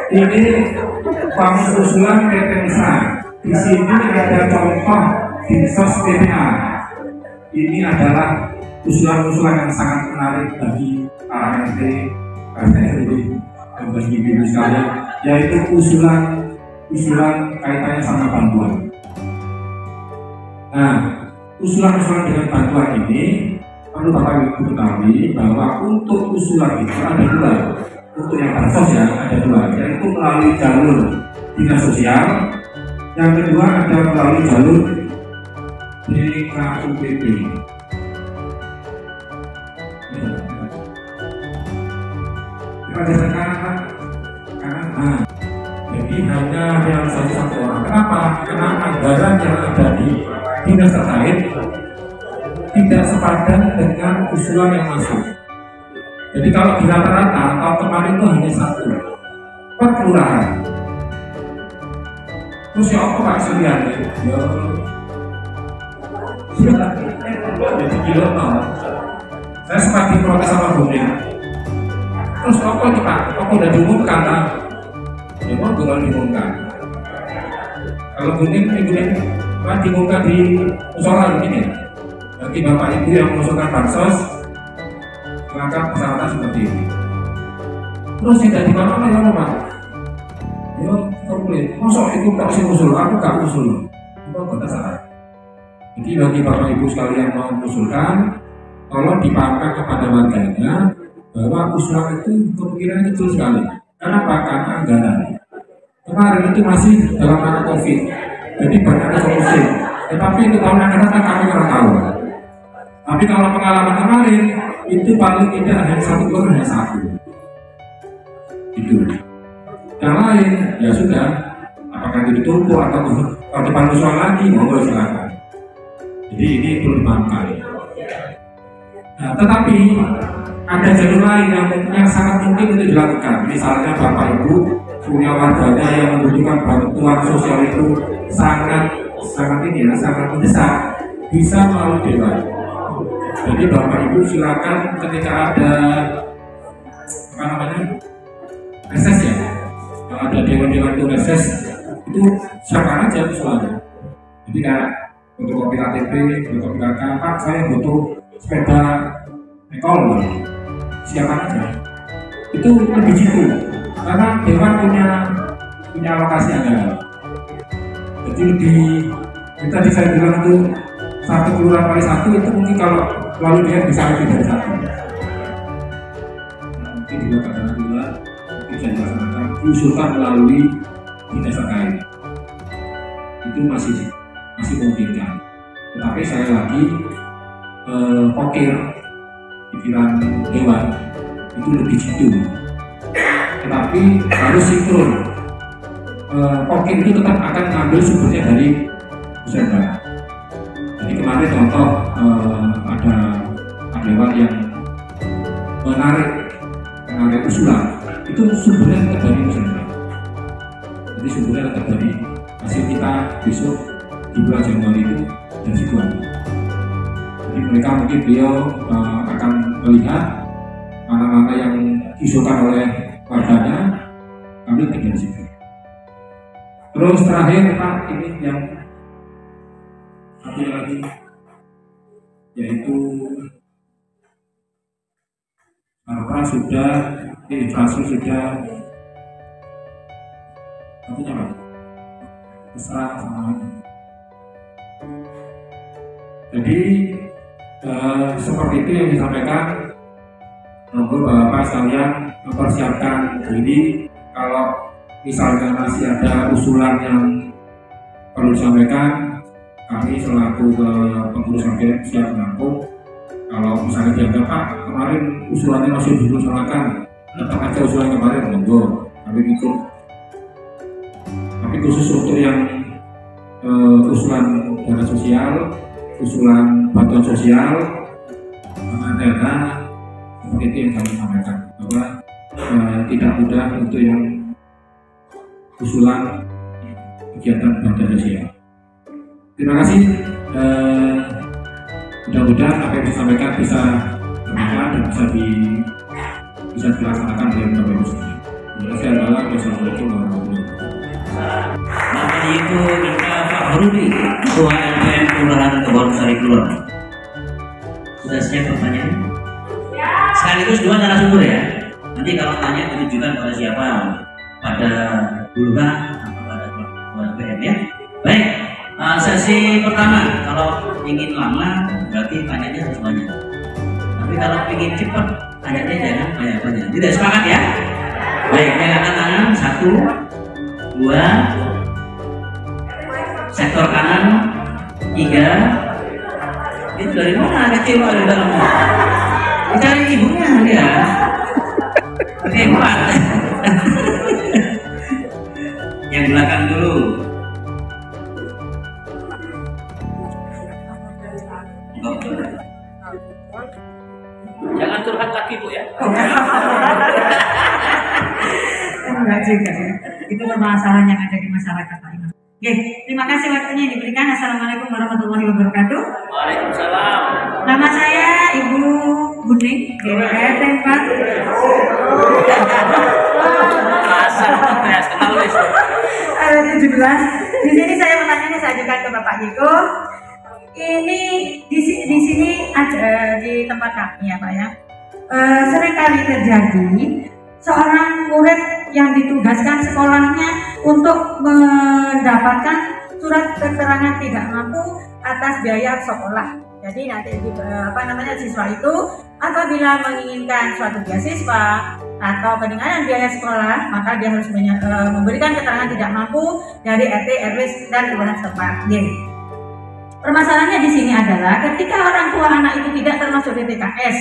Ini kamus usulan PPSA. Di sini ada contoh dinsos PPA. Ini adalah usulan-usulan yang sangat menarik bagi para RT, RW, dan bagi ibu sekalian, yaitu usulan kaitannya sama bantuan. Nah, usulan-usulan dengan bantuan ini perlu Bapak Ibu ketahui bahwa untuk usulan itu ada dua. Untuk yang bansos ya ada dua, yaitu melalui jalur dinas sosial. Yang kedua ada melalui jalur DKUPP. Jadi hanya realisasi satu orang. Kenapa? Karena anggaran yang ada di dinas terkait tidak sepadan dengan usulan yang masuk. Jadi kalau di rata-rata tahun kemarin itu hanya satu per kelurahan. Terus ya apa Pak Silian? Ya sudah jadi kilo nol. Saya sempat diprotes sama Bumi. Terus apa itu Pak? Apa udah diumumkan Pak? Ya mau belum diumumkan. Kalau Bumi kan diumumkan di musola begini. Bagi Bapak Ibu yang mengusulkan bansos, maka persyaratan seperti ini. Terus tidak di mana-mana ya Pak? Ya komplit. Masuk itu tak usah usul, aku gak usul. Itu benar salah. Jadi bagi Bapak Ibu sekalian mau mengusulkan, tolong dipahamkan kepada warganya bahwa usulan itu kemungkinan kecil sekali. Kenapa? Karena anggaran. Kemarin itu masih dalam rangka COVID, jadi banyak ada solusi. Tetapi untuk tahun yang akan datang kami kurang tahu. Tapi kalau pengalaman kemarin itu paling tidak hanya satu orang, hanya satu. Itu. Yang lain ya sudah, apakah itu ditumpuk atau kalau depan usulan lagi, monggo silakan. Jadi ini perlu dimaafkan. Nah, tetapi ada jalur lain yang sangat mungkin untuk dilakukan. Misalnya Bapak Ibu punya warganya yang membutuhkan bantuan sosial itu sangat mendesak, bisa melalui dewan. Jadi Bapak Ibu silakan ketika ada reses ya, kalau ada dewan-dewan itu reses itu siapkan aja usulannya. Jadi kayak fotokopi KTP, fotokopi KK, Pak saya butuh sepeda ekol, siapkan aja. Itu lebih jitu. karena Dewan punya alokasi anggaran. Jadi lebih kita bisa bilang itu satu kelurahan kali satu itu mungkin kalau lalu dia bisa lebih dari satu. Mungkin juga karena juga bisa dilaksanakan diusulkan melalui dinas terkait. Itu masih memungkinkan. Tetapi saya lagi pokir pikiran Dewan itu lebih jitu. Tetapi harus sinkron. Pokir itu tetap akan mengambil sumbernya dari Musenda. Jadi kemarin contoh ada Dewan yang menarik usulan itu sumbernya tetap dari Musenda. Jadi sumbernya tetap dari hasil kita besok di bulan Januari itu dari Sidoarjo. Jadi mereka mungkin beliau akan melihat mana-mana yang diusulkan oleh warganya, ambil dari situ. Terus terakhir Pak, ini yang satu lagi yaitu sudah, infrastruktur sudah, satunya Pak, terserah sama. Jadi seperti itu yang disampaikan. Monggo Bapak sekalian mempersiapkan diri kalau misalnya masih ada usulan yang perlu disampaikan, kami selaku pengurus AGM siap menampung. Kalau misalnya dianggap Pak kemarin usulannya masih belum dilaksanakan, tetap aja usulan kemarin, monggo kami ikut. Tapi khusus untuk yang usulan dana sosial, usulan bantuan sosial, dana seperti itu yang kami sampaikan bahwa tidak mudah untuk yang usulan kegiatan bantuan sosial. Terima kasih. Mudah-mudahan apa yang disampaikan bisa bermanfaat dan bisa dilaksanakan oleh Bapak Ibu sekalian. Wassalamualaikum warahmatullahi wabarakatuh. Namanya itu Ika Pak Harudi, Ketua LPM Kelurahan Kebonsari Kulon. Sudah siap pertanyaannya? Sekaligus dua narasumber ya. Nanti kalau tanya ditujukan pada siapa? Pada Bulga atau pada LPM ya. Baik, sesi pertama kalau ingin lama berarti tanyanya harus banyak. Tapi kalau ingin cepat tanyanya jangan banyak-banyak. Tidak sepakat ya? Baik, yang angkat tangan 1, 2, sektor kanan 3. Itu dari mana kecil ada dalam? Dicari ibunya dia. Oke, 4. Yang belakang dulu. Jangan curhat lagi Bu ya. Enggak juga ya. Itu permasalahan yang ada di masyarakat Pak Imam. Oke, terima kasih waktunya yang diberikan. Assalamualaikum warahmatullahi wabarakatuh. Waalaikumsalam. Nama saya Ibu Buning dari RT 4. Asal tes kenal wis. RT 17. Di sini saya pertanyaannya saya ajukan ke Bapak Jiko. Ini di sini ada di tempat kami ya Pak ya. Seringkali terjadi seorang murid yang ditugaskan sekolahnya untuk mendapatkan surat keterangan tidak mampu atas biaya sekolah. Jadi nanti siswa itu apabila menginginkan suatu beasiswa atau peningkatan biaya sekolah, maka dia harus memberikan keterangan tidak mampu dari RT, RW dan kelurahan setempat. Permasalahannya di sini adalah ketika orang tua anak itu tidak termasuk DTKS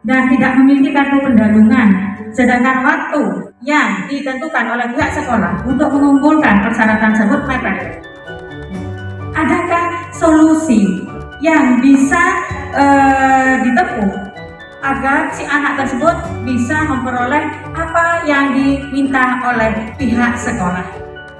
dan tidak memiliki kartu pendalungan, sedangkan waktu yang ditentukan oleh pihak sekolah untuk mengumpulkan persyaratan tersebut mepet. Adakah solusi yang bisa ditempuh agar si anak tersebut bisa memperoleh apa yang diminta oleh pihak sekolah,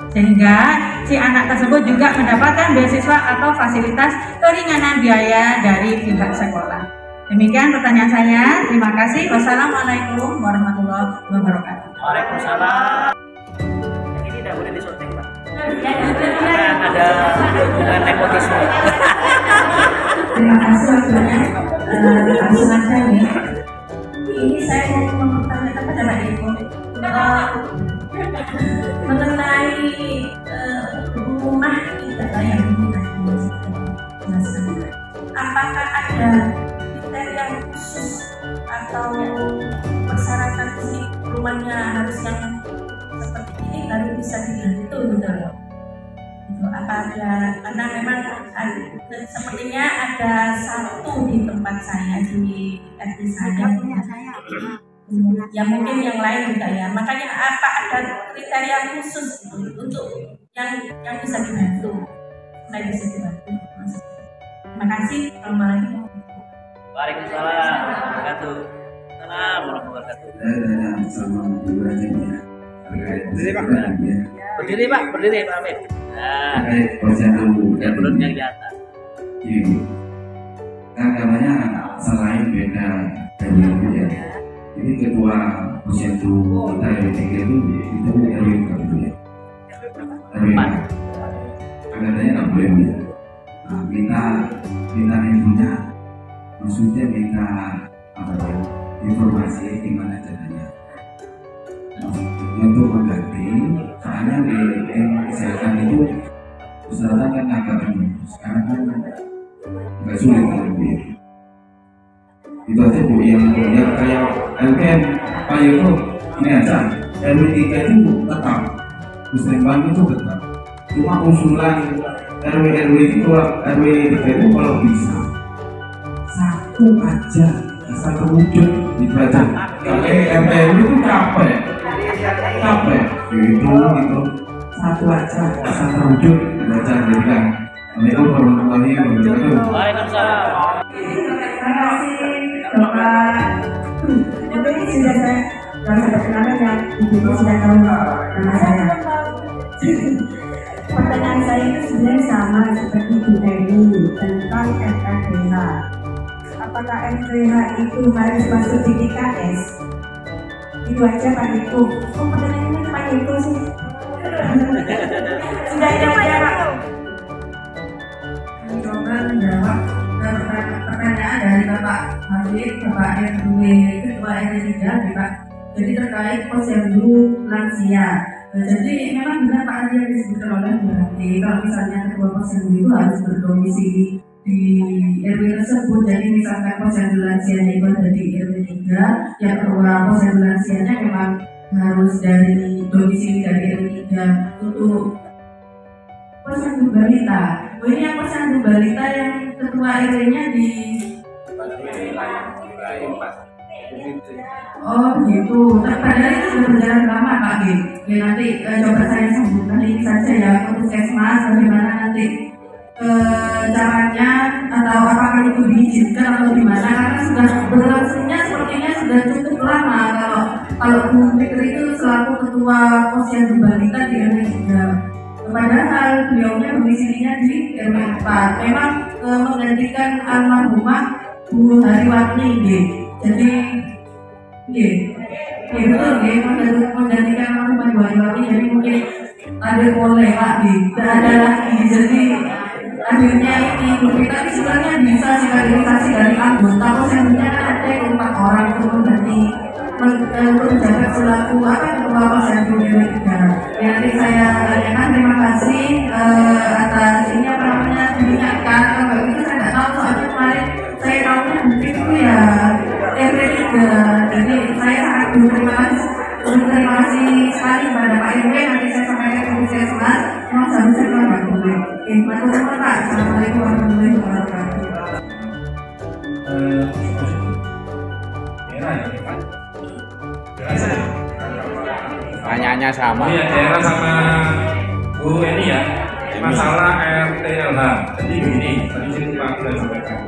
sehingga si anak tersebut juga mendapatkan beasiswa atau fasilitas keringanan biaya dari pihak sekolah? Demikian pertanyaan saya. Terima kasih. Wassalamualaikum warahmatullahi wabarakatuh. Waalaikumsalam. Ini tidak boleh disunting Pak. Ada hubungan nepotisme. Terima kasih waktunya. Silakan ya. Ini saya mau mempertanyakan pada Pak Eko. mengenai rumah kita yang apakah ada kriteria khusus atau persyaratan sih rumahnya harus yang seperti ini baru bisa dibantu gitu loh. Apa ada, karena memang sepertinya ada satu di tempat saya di RT saya. Ya mungkin yang lain juga ya. Makanya apa ada kriteria khusus untuk yang bisa dibantu, supaya bisa dibantu. Terima kasih. Assalamualaikum. Waalaikumsalam. Salam warahmatullahi wabarakatuh. Saya tanya sama Bu Rajennya. Berdiri Pak. Berdiri Pak. Berdiri Pak Amir. Nah, terkait posyandu yang belutnya di atas. Ini kan katanya selain beda RW ya. Ini ketua posyandu kita yang tiga itu RW berapa ya? RW 4. Katanya nggak boleh ya. Nah, minta infonya, maksudnya minta apa ya? Informasi gimana caranya. Untuk mengganti, soalnya di kesehatan itu usaha kan agak sekarang kan nggak sulit lebih. Itu aja Bu yang kayak LKM Pak Yono ini aja RW 3 itu tetap Musliman itu tetap, cuma usulan RW itu RW 3 itu kalau bisa satu aja asal terwujud dibaca. Kalau MPLU itu capek gitu satu aja asal terwujud dibaca jadi kan. Assalamualaikum warahmatullahi wabarakatuh. Waalaikumsalam. Terima kasih Bapak. Mungkin sudah saya merasa perkenalan ya, ibu sudah tahu nama saya. Pertanyaan saya itu sebenarnya sama seperti Bu Eni tentang FKDH. Apakah FKDH itu harus masuk di TKS? Itu aja Pak Eko. Oh, pertanyaannya Pak Eko sih. Sudah itu aja Pak. Mencoba menjawab pertanyaan dari Bapak Habib, Bapak RW Ketua RW 3, Pak. Jadi terkait posyandu lansia. Jadi memang benar Pak Adi yang disebutkan oleh Bu Hati. Kalau misalnya ketua posyandu itu harus berdomisili di RW tersebut. Jadi misalkan posyandu lansianya itu ada di RW 3, yang ketua posyandu lansianya memang harus dari domisili dari RW 3 untuk posyandu balita. Oh, ini yang posyandu balita yang ketua RW-nya di oh begitu. Padahal itu sudah berjalan lama Pak G. Ya nanti coba saya sambungkan ini saja ya ke puskesmas bagaimana nanti caranya atau apakah itu diizinkan atau gimana, karena sudah berlangsungnya sepertinya sudah cukup lama kalau Bu Fikri itu selaku ketua posyandu balita di RW 3. Padahal beliaunya domisilinya di RW 4. Memang menggantikan almarhumah Bu Hariwati ini. Jadi betul menggantikan almarhumah Bu Hariwati. Jadi mungkin ada boleh Pak tidak ada lagi. Jadi akhirnya ini tapi sebenarnya bisa sikarisasi dari anggota posyandunya kan ada 4 orang untuk mengganti menjabat selaku ketua posyandu RW 3. Nanti saya tanyakan. Terima kasih atas ini diingatkan. Kalau itu saya nggak tahu, soalnya kemarin saya tahunya mungkin itu ya RW 3. Jadi saya sangat berterima kasih sekali pada Pak RW. Nanti saya sampaikan ke puskesmas. Memang seharusnya kalau nggak boleh. Matur nuwun Pak. Assalamualaikum warahmatullahi wabarakatuh. Tanyanya sama. Iya, daerah sama Bu Eni ya. Masalah RTLH. Jadi begini, tadi sini Pak sudah sampaikan.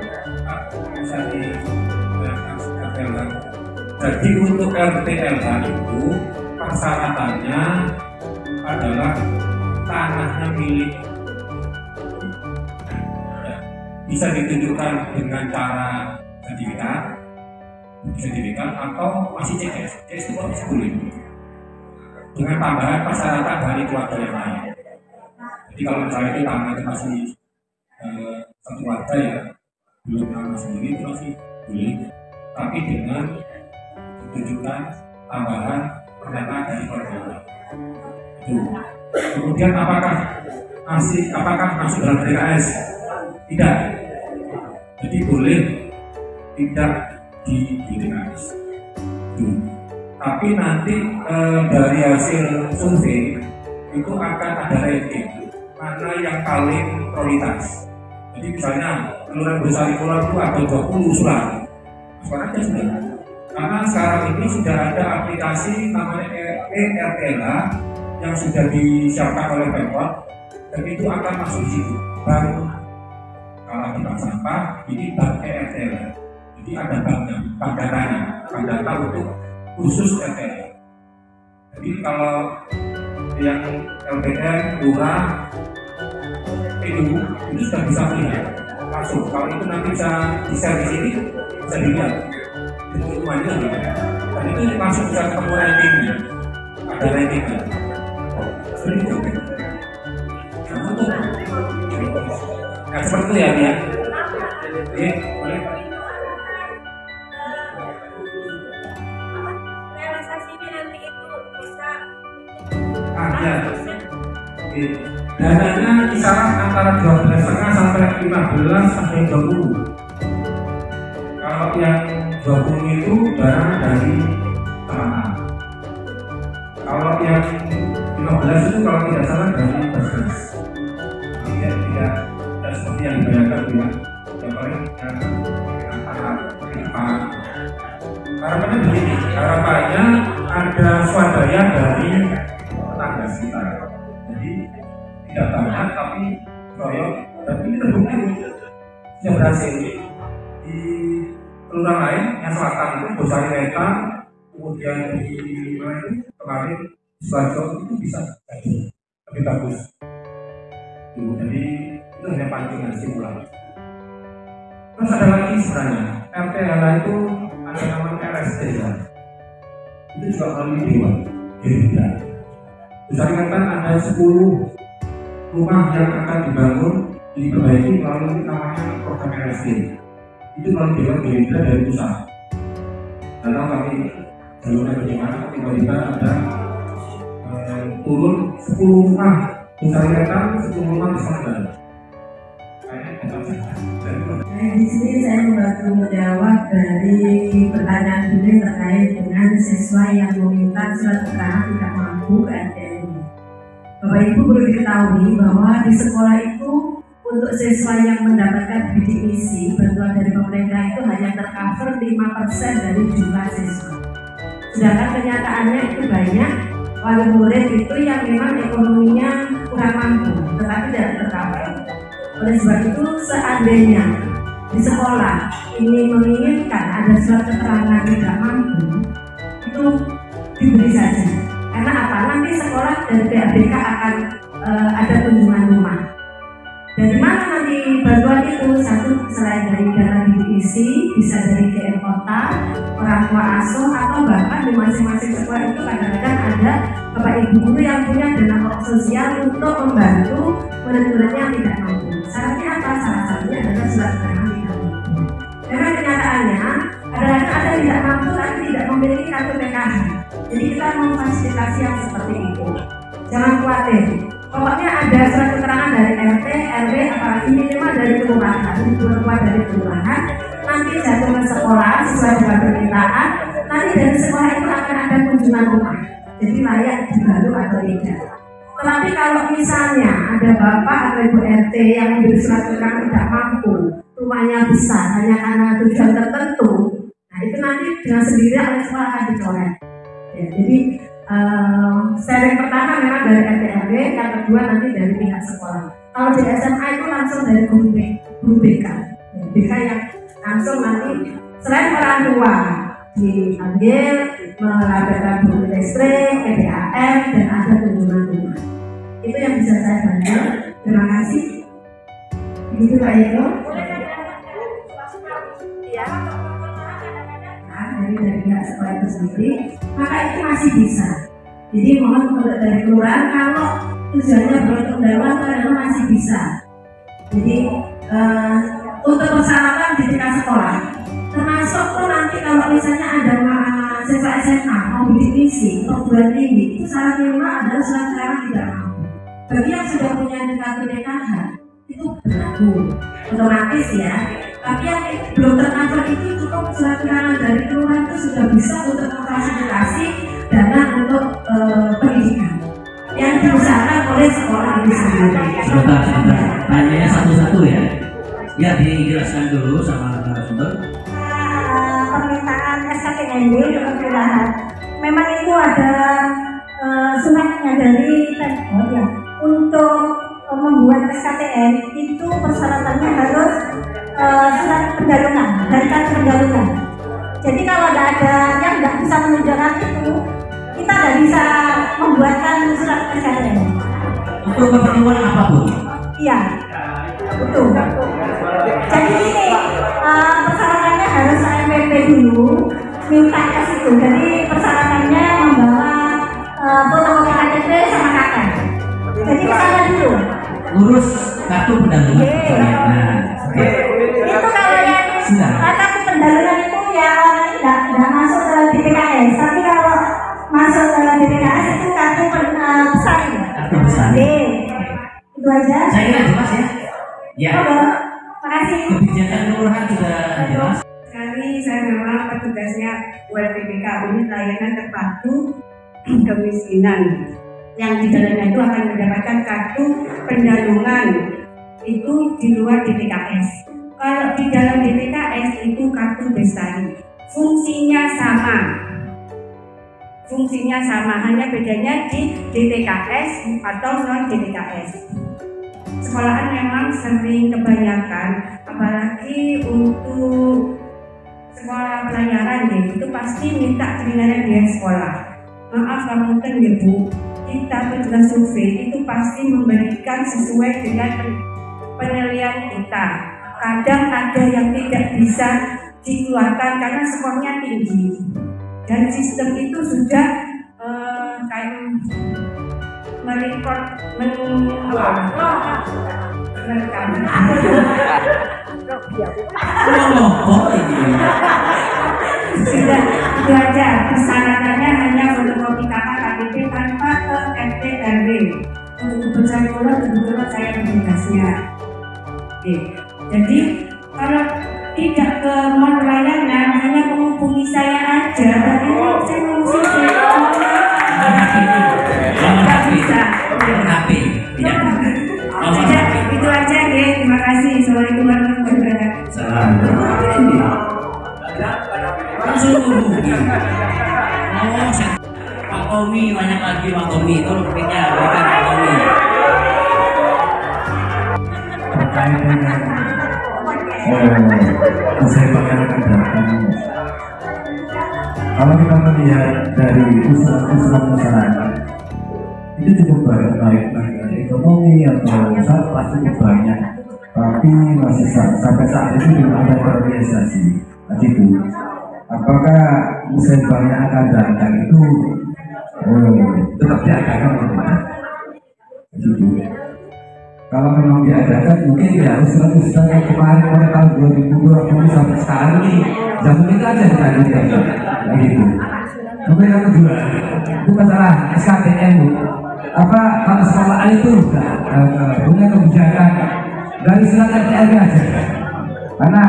Jadi untuk RTLH itu persyaratannya adalah tanahnya milik. Bisa ditunjukkan dengan cara sertifikat atau masih CS itu harus boleh dengan tambahan persyaratan dari keluarga yang lain. Jadi kalau misalnya itu tanah itu masih satu keluarga ya, belum nama sendiri itu masih boleh, tapi dengan ditunjukkan tambahan ternyata dari keluarga. Kemudian apakah masuk dalam PKS? Tidak. Jadi boleh tidak di PKS. Tapi nanti dari hasil survei itu akan ada ranking mana yang paling prioritas. Jadi misalnya Kelurahan Bonsari Kulon itu ada 20 usulan, sekarang aja sudah. Karena sekarang ini sudah ada aplikasi namanya RTLA yang sudah disiapkan oleh Pemkot, dan itu akan masuk di situ. Baru kalau di bank sampah ini bank RTLA. Jadi ada banknya, bank datanya, bank data untuk khusus RTLA. Jadi kalau yang LPR, lurah, itu sudah bisa melihat langsung. Kalau itu nanti bisa di-share di sini, bisa dilihat itu semuanya. Dan itu langsung bisa ketemu ratingnya, ada ratingnya. Seperti itu. Nah, seperti itu ya, Bia. Oke, boleh. Realisasi ini nanti itu bisa ada. Oke. Dananya kisaran antara 12,5 sampai 15 sampai 20. Kalau yang 20 itu barang dari tanah. Kalau yang 15 itu kalau tidak salah dari Basnas. Tidak seperti yang dibayangkan ya. Yang paling antara kehidupan. Harapannya begini, harapannya ada swadaya dari tetangga sekitar. Jadi tidak banyak tapi proyek, dan ini terbukti sudah berhasil di kelurahan lain yang selatan itu Bonsari Wetan, kemudian di kemarin Suarjo itu bisa lebih bagus. Jadi itu hanya pancingan simpulan. Terus ada lagi sebenarnya RTLA itu ada namanya RSD ya. Itu juga melalui Dewan Gerindra. Bonsari Wetan ada 10 rumah yang akan dibangun diperbaiki melalui namanya program RSD. Itu melalui Dewan Gerindra dari pusat. Karena kami jalurnya bagaimana tiba-tiba ada turun 10 rumah Bonsari Wetan, 10 rumah di sana. Nah, di sini saya membantu menjawab dari pertanyaan Budi terkait dengan siswa yang meminta surat keterangan tidak mampu ke RTL. Bapak Ibu perlu diketahui bahwa di sekolah itu untuk siswa yang mendapatkan bidik misi bantuan dari pemerintah itu hanya tercover 5% dari jumlah siswa. Sedangkan kenyataannya itu banyak wali murid itu yang memang ekonominya kurang mampu, tetapi tidak tercover. Oleh sebab itu seandainya di sekolah ini menginginkan ada surat keterangan tidak mampu, itu diberi saja. Karena apa? Nanti sekolah dan PABK akan ada kunjungan rumah. Dari mana nanti bantuan itu? Satu, selain dari dana bidik misi, bisa dari GM kota, orang tua asuh, atau bahkan di masing-masing sekolah itu kadang-kadang ada bapak ibu guru yang punya dana sosial untuk membantu murid-muridnya yang tidak mampu. Syaratnya apa? Salah satunya adalah surat keterangan tidak mampu. Karena kenyataannya kadang-kadang ada yang tidak mampu tapi tidak memiliki kartu PKH. Jadi kita memfasilitasi yang seperti itu. Jangan khawatir. Pokoknya ada surat keterangan dari RT, RW, apalagi minimal dari kelurahan, keluar dari kelurahan. Nanti jatuh ke sekolah sesuai dengan permintaan. Nanti dari sekolah itu akan ada kunjungan rumah. Jadi layak dibantu atau tidak. Tetapi kalau misalnya ada bapak atau ibu RT yang memberi surat keterangan tidak mampu, rumahnya besar hanya karena tujuan tertentu, nah itu nanti dengan sendirinya oleh sekolah akan dicoret. Ya, jadi sharing pertama memang dari RT RW, yang kedua nanti dari pihak sekolah. Kalau di SMA itu langsung dari guru BK, ya, BK yang langsung nanti selain orang tua diambil melaporkan guru listrik, PDAM, dan ada kunjungan rumah. Itu yang bisa saya bantu. Terima kasih. Begitu Pak Eko. Dari pihak sekolah itu sendiri, maka itu masih bisa. Jadi mohon untuk dari kelurahan kalau tujuannya beruntung dalam itu masih bisa. Jadi untuk persyaratan di tingkat sekolah, termasuk tuh nanti kalau misalnya ada siswa SMA mau bidik misi, perguruan tinggi, itu syarat minimal adalah surat keterangan tidak mampu. Bagi yang sudah punya kartu DKH itu berlaku otomatis ya. Tapi yang belum tercover itu cukup surat keterangan dari kelurahan itu sudah bisa untuk memfasilitasi dana untuk pendidikan yang diusahakan oleh sekolah itu sendiri. Sebentar, tanyanya satu-satu ya. Ya, dijelaskan dulu sama narasumber. Permintaan SKTND untuk kelurahan. Memang itu ada suratnya dari Pemkot ya. Untuk membuat SKTN itu persyaratannya harus surat pendalungan, dari kartu pendalungan. Jadi kalau tidak ada yang tidak bisa menunjukkan itu, kita tidak bisa membuatkan surat SKTN. Untuk keperluan apapun? Iya, betul. Jadi ini persyaratannya harus AMPP dulu, minta ke situ. Jadi persyaratannya membawa fotokopi KTP sama KK. Jadi kesana dulu. Urus kartu pendalungan. Itu kalau yang kartu pendalungan itu ya tidak masuk ke DPKS. Tapi kalau masuk ke DPKS itu kartu besar. Kartu besar. Itu aja. Saya kira jelas ya. Ya. Makasih. Kebijakan kelurahan sudah jelas. Sekali saya memang petugasnya ULPBK, unit layanan terpadu kemiskinan, yang di dalamnya itu akan mendapatkan kartu pendalungan itu di luar DPKS. Kalau di dalam DPKS itu kartu bestari, fungsinya sama, hanya bedanya di DTKS atau non DTKS. Sekolahan memang sering kebanyakan, apalagi untuk sekolah pelayaran ya, itu pasti minta keringanan biaya sekolah. Maaf mungkin ya Bu, kita petugas survei itu pasti memberikan sesuai dengan penilaian kita. Kadang ada yang tidak bisa dikeluarkan karena skornya tinggi, dan sistem itu sudah kayak merekam. Sudah itu aja, persyaratannya hanya fotokopi KK KTP tanpa ke RT RW. Untuk kebetulan kebetulan saya petugasnya. Oke, jadi kalau tidak ke mall layanan hanya menghubungi saya aja, berarti saya mengusir tidak bisa. Itu aja deh. Terima kasih. Assalamualaikum warahmatullahi wabarakatuh. Langsung hubungi. Pak Tommy, banyak lagi Pak Tommy. Tolong berikan Pak Tommy. Terkait dengan keseimbangan kegiatan, kalau kita melihat dari usulan masyarakat, itu cukup baik dari ekonomi atau sampah cukup banyak, tapi masih sampai saat itu belum ada terrealisasi. Tadi itu, apakah musibah yang akan datang itu tetap diadakan atau tidak? Gitu. Kalau memang diadakan, mungkin ya usulan yang kemarin pada tahun 2020 sampai sekarang ini, jangan kita aja dilanjutkan, gitu. Kemudian yang kedua, itu masalah SKTN. Apa kalau sekolah itu punya kebijakan dari surat RT aja, karena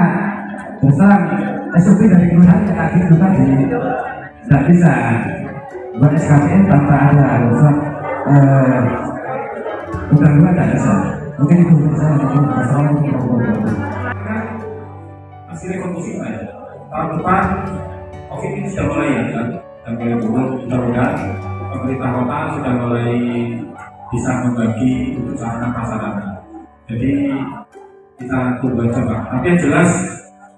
besar SOP dari kelurahan tadi itu tadi tidak bisa buat SKTN tanpa ada surat pendalungan, tidak bisa. Mungkin itu saya masalah masih rekonstruksi ya. Tahun depan COVID ini sudah mulai ya, dan mulai turun. Mudah-mudahan pemerintah kota sudah mulai bisa membagi untuk sarana prasarana. Jadi kita tunggu aja Pak. Tapi yang jelas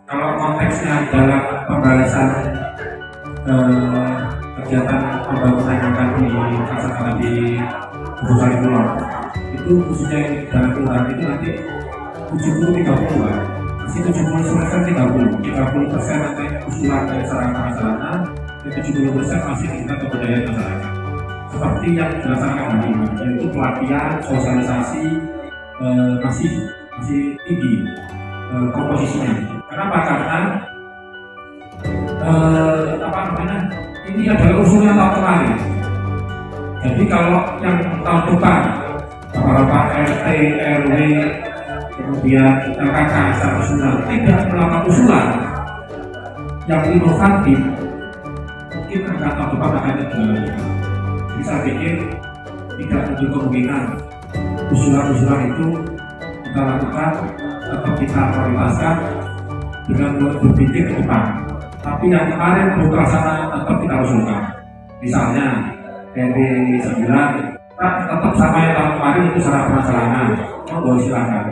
kalau konteksnya dalam pembahasan kegiatan pembangunan yang akan dilaksanakan di Bukari Pulau, itu khususnya dalam kelurahan itu nanti 70-30 masih 70% 30% nanti usulan dari sarana prasarana, 70% masih kita kebudayaan masyarakat. Seperti yang dilaksanakan hari ini, yaitu pelatihan, sosialisasi masih tinggi komposisinya. Kenapa? Karena ini adalah usulnya tahun kemarin. Jadi kalau yang tahun depan beberapa RT, RW, kemudian LKK secara usulan tidak melakukan usulan yang inovatif, mungkin akan tahun depan akan dijual. Jadi saya pikir tidak ada kemungkinan usulan-usulan itu kita lakukan atau kita prioritaskan dengan berpikir ke depan. Tapi yang kemarin belum terlaksana tetap kita usulkan. Misalnya RW 9 tetap sama yang tahun kemarin itu sarana prasarana, monggo silakan.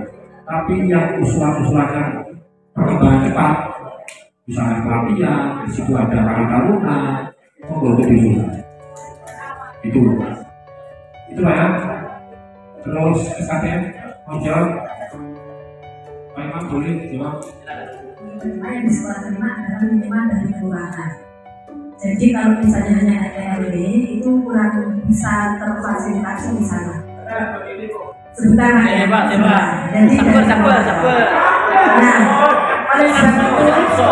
Tapi yang usulan-usulan yang perkembangan cepat, misalnya pelatihan, di situ ada Karang Taruna, monggo diusulkan. Itulah ya. Terus SKTM mau jawab? Pak Imam boleh jawab? Yang di sekolah terima adalah minimal dari kelurahan. Jadi kalau misalnya hanya RT/RW itu kurang bisa terfasilitasi di sana. Sebentar ya Pak. Jadi sabar. Nah, oleh sebab itu,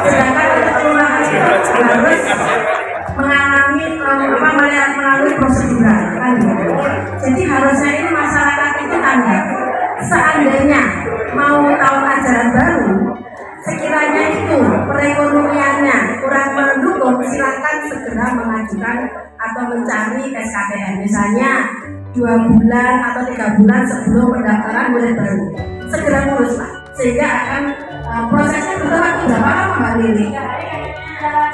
sedangkan kelurahan itu harus mengalami melalui prosedural kan gitu. Jadi harusnya ini masyarakat itu tanggap. Seandainya mau tahun ajaran baru, sekiranya itu perekonomiannya kurang mendukung, silakan segera mengajukan atau mencari SKTN, misalnya 2 bulan atau 3 bulan sebelum pendaftaran murid baru, segera ngurus Pak, sehingga akan prosesnya berlaku berapa lama Mbak Lili?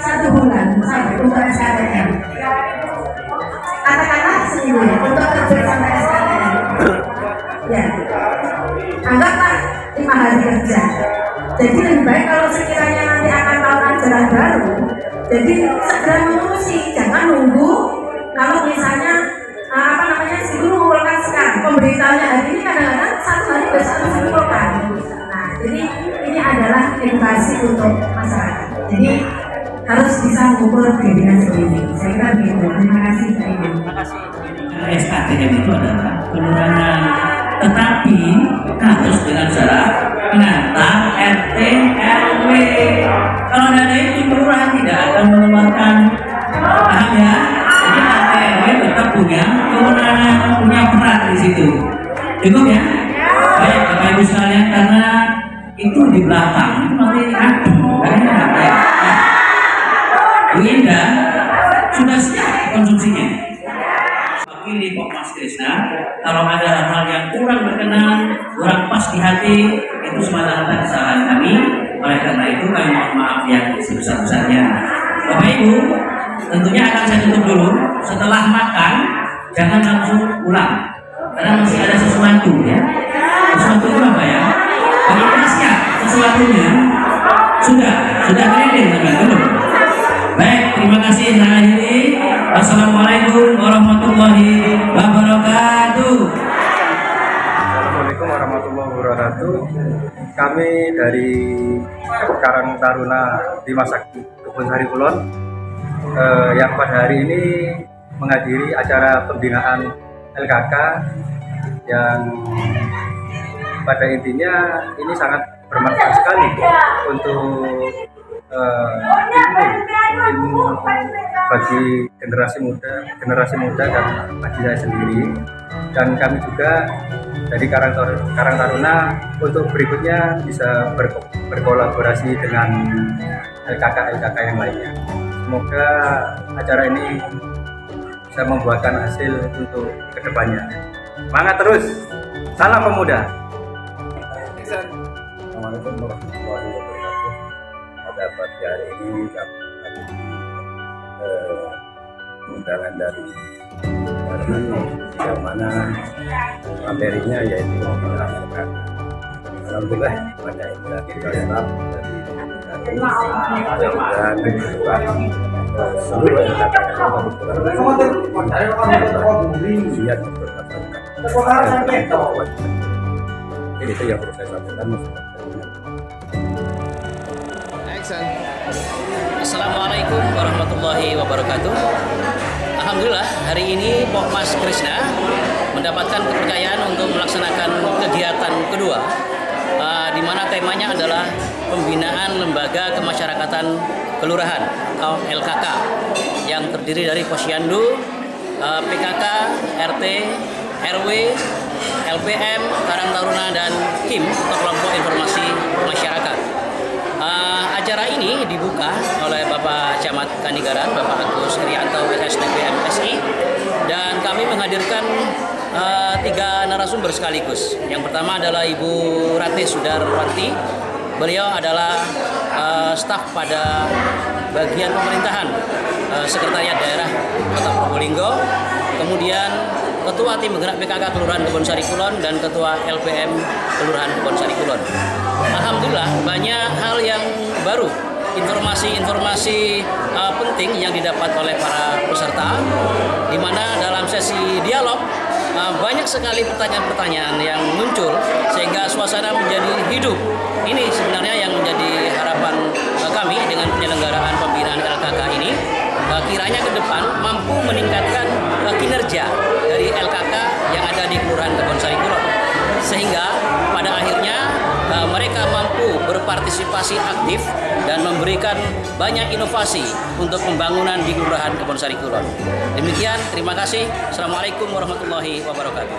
1 bulan sampai untuk SKTN. Katakanlah seminggu untuk terjun sampai SKTN. Ya, anggaplah 5 hari kerja. Jadi lebih baik kalau sekiranya nanti akan tahun ajaran baru, jadi segera mengurusi, jangan nunggu. Kalau misalnya si guru mengumpulkan sekarang, pemberitahunya hari ini kadang-kadang 1 hari besok harus dikumpulkan. Nah, jadi ini adalah edukasi untuk masyarakat. Jadi harus bisa mengukur dirinya sendiri. Saya kira begitu. Terima kasih Pak Ibu. Terima kasih. SKTM itu adalah kelurahan, tetapi harus dengan syarat mengantar RT RW. Kalau ada itu kelurahan tidak akan mengeluarkan, paham ya? Jadi RT RW tetap punya kewenangan, punya peran di situ. Cukup ya? Baik Bapak Ibu sekalian, karena itu di belakang itu nanti adem, kayaknya ada ya. Bu Indah sudah siap konsumsinya. Ini Mas Krisna, kalau ada hal-hal yang kurang berkenan, kurang pas di hati, itu semata-mata kesalahan kami. Oleh karena itu kami mohon maaf yang sebesar-besarnya. Bapak Ibu, tentunya akan saya tutup dulu. Setelah makan, jangan langsung pulang, karena masih ada sesuatu ya. Sesuatu itu apa ya? Bagi kita siap sesuatunya. Sudah keliling teman-teman. Baik, terima kasih. Wassalamualaikum warahmatullahi wabarakatuh. Assalamualaikum warahmatullahi wabarakatuh. Kami dari Karang Taruna di Sakti Kebun Sari Kulon yang pada hari ini menghadiri acara pembinaan LKK yang pada intinya ini sangat bermanfaat sekali untuk ilmu bagi generasi muda dan bagi saya sendiri, dan kami juga dari Karang Taruna untuk berikutnya bisa berkolaborasi dengan LKK yang lainnya. Semoga acara ini bisa membuahkan hasil untuk kedepannya. Semangat terus, salam pemuda. Assalamualaikum warahmatullahi wabarakatuh. Pada pagi hari ini kami undangan dari yang mana materinya yaitu mengenalkan. Alhamdulillah banyak yang kita tetap dari mudah-mudahan seluruh yang ini itu yang perlu saya sampaikan. Assalamualaikum warahmatullahi wabarakatuh. Alhamdulillah hari ini Mas Krisna mendapatkan kepercayaan untuk melaksanakan kegiatan kedua, di mana temanya adalah pembinaan lembaga kemasyarakatan kelurahan atau LKK yang terdiri dari Posyandu, PKK, RT, RW, LPM, Karang Taruna, dan KIM atau kelompok informasi masyarakat. Acara ini dibuka oleh Bapak Camat Kanigaran, Bapak Agus Rianto, SSDP MSI, dan kami menghadirkan 3 narasumber sekaligus. Yang pertama adalah Ibu Ratih Sudarwanti. Beliau adalah staf pada bagian pemerintahan Sekretariat Daerah Kota Probolinggo, kemudian Ketua Tim Bergerak PKK Kelurahan Kebonsari Kulon, dan Ketua LPM Kelurahan Kebonsari Kulon. Alhamdulillah banyak hal yang baru, informasi-informasi penting yang didapat oleh para peserta, di mana dalam sesi dialog banyak sekali pertanyaan-pertanyaan yang muncul sehingga suasana menjadi hidup. Ini sebenarnya yang menjadi harapan kami dengan penyelenggaraan pembinaan LKK ini, kiranya ke depan mampu meningkatkan kinerja dari LKK yang ada di Kelurahan Kebonsari Kulon, sehingga pada akhirnya mereka mampu berpartisipasi aktif dan memberikan banyak inovasi untuk pembangunan di Kelurahan Kebonsari Kulon. Demikian, terima kasih. Assalamualaikum warahmatullahi wabarakatuh.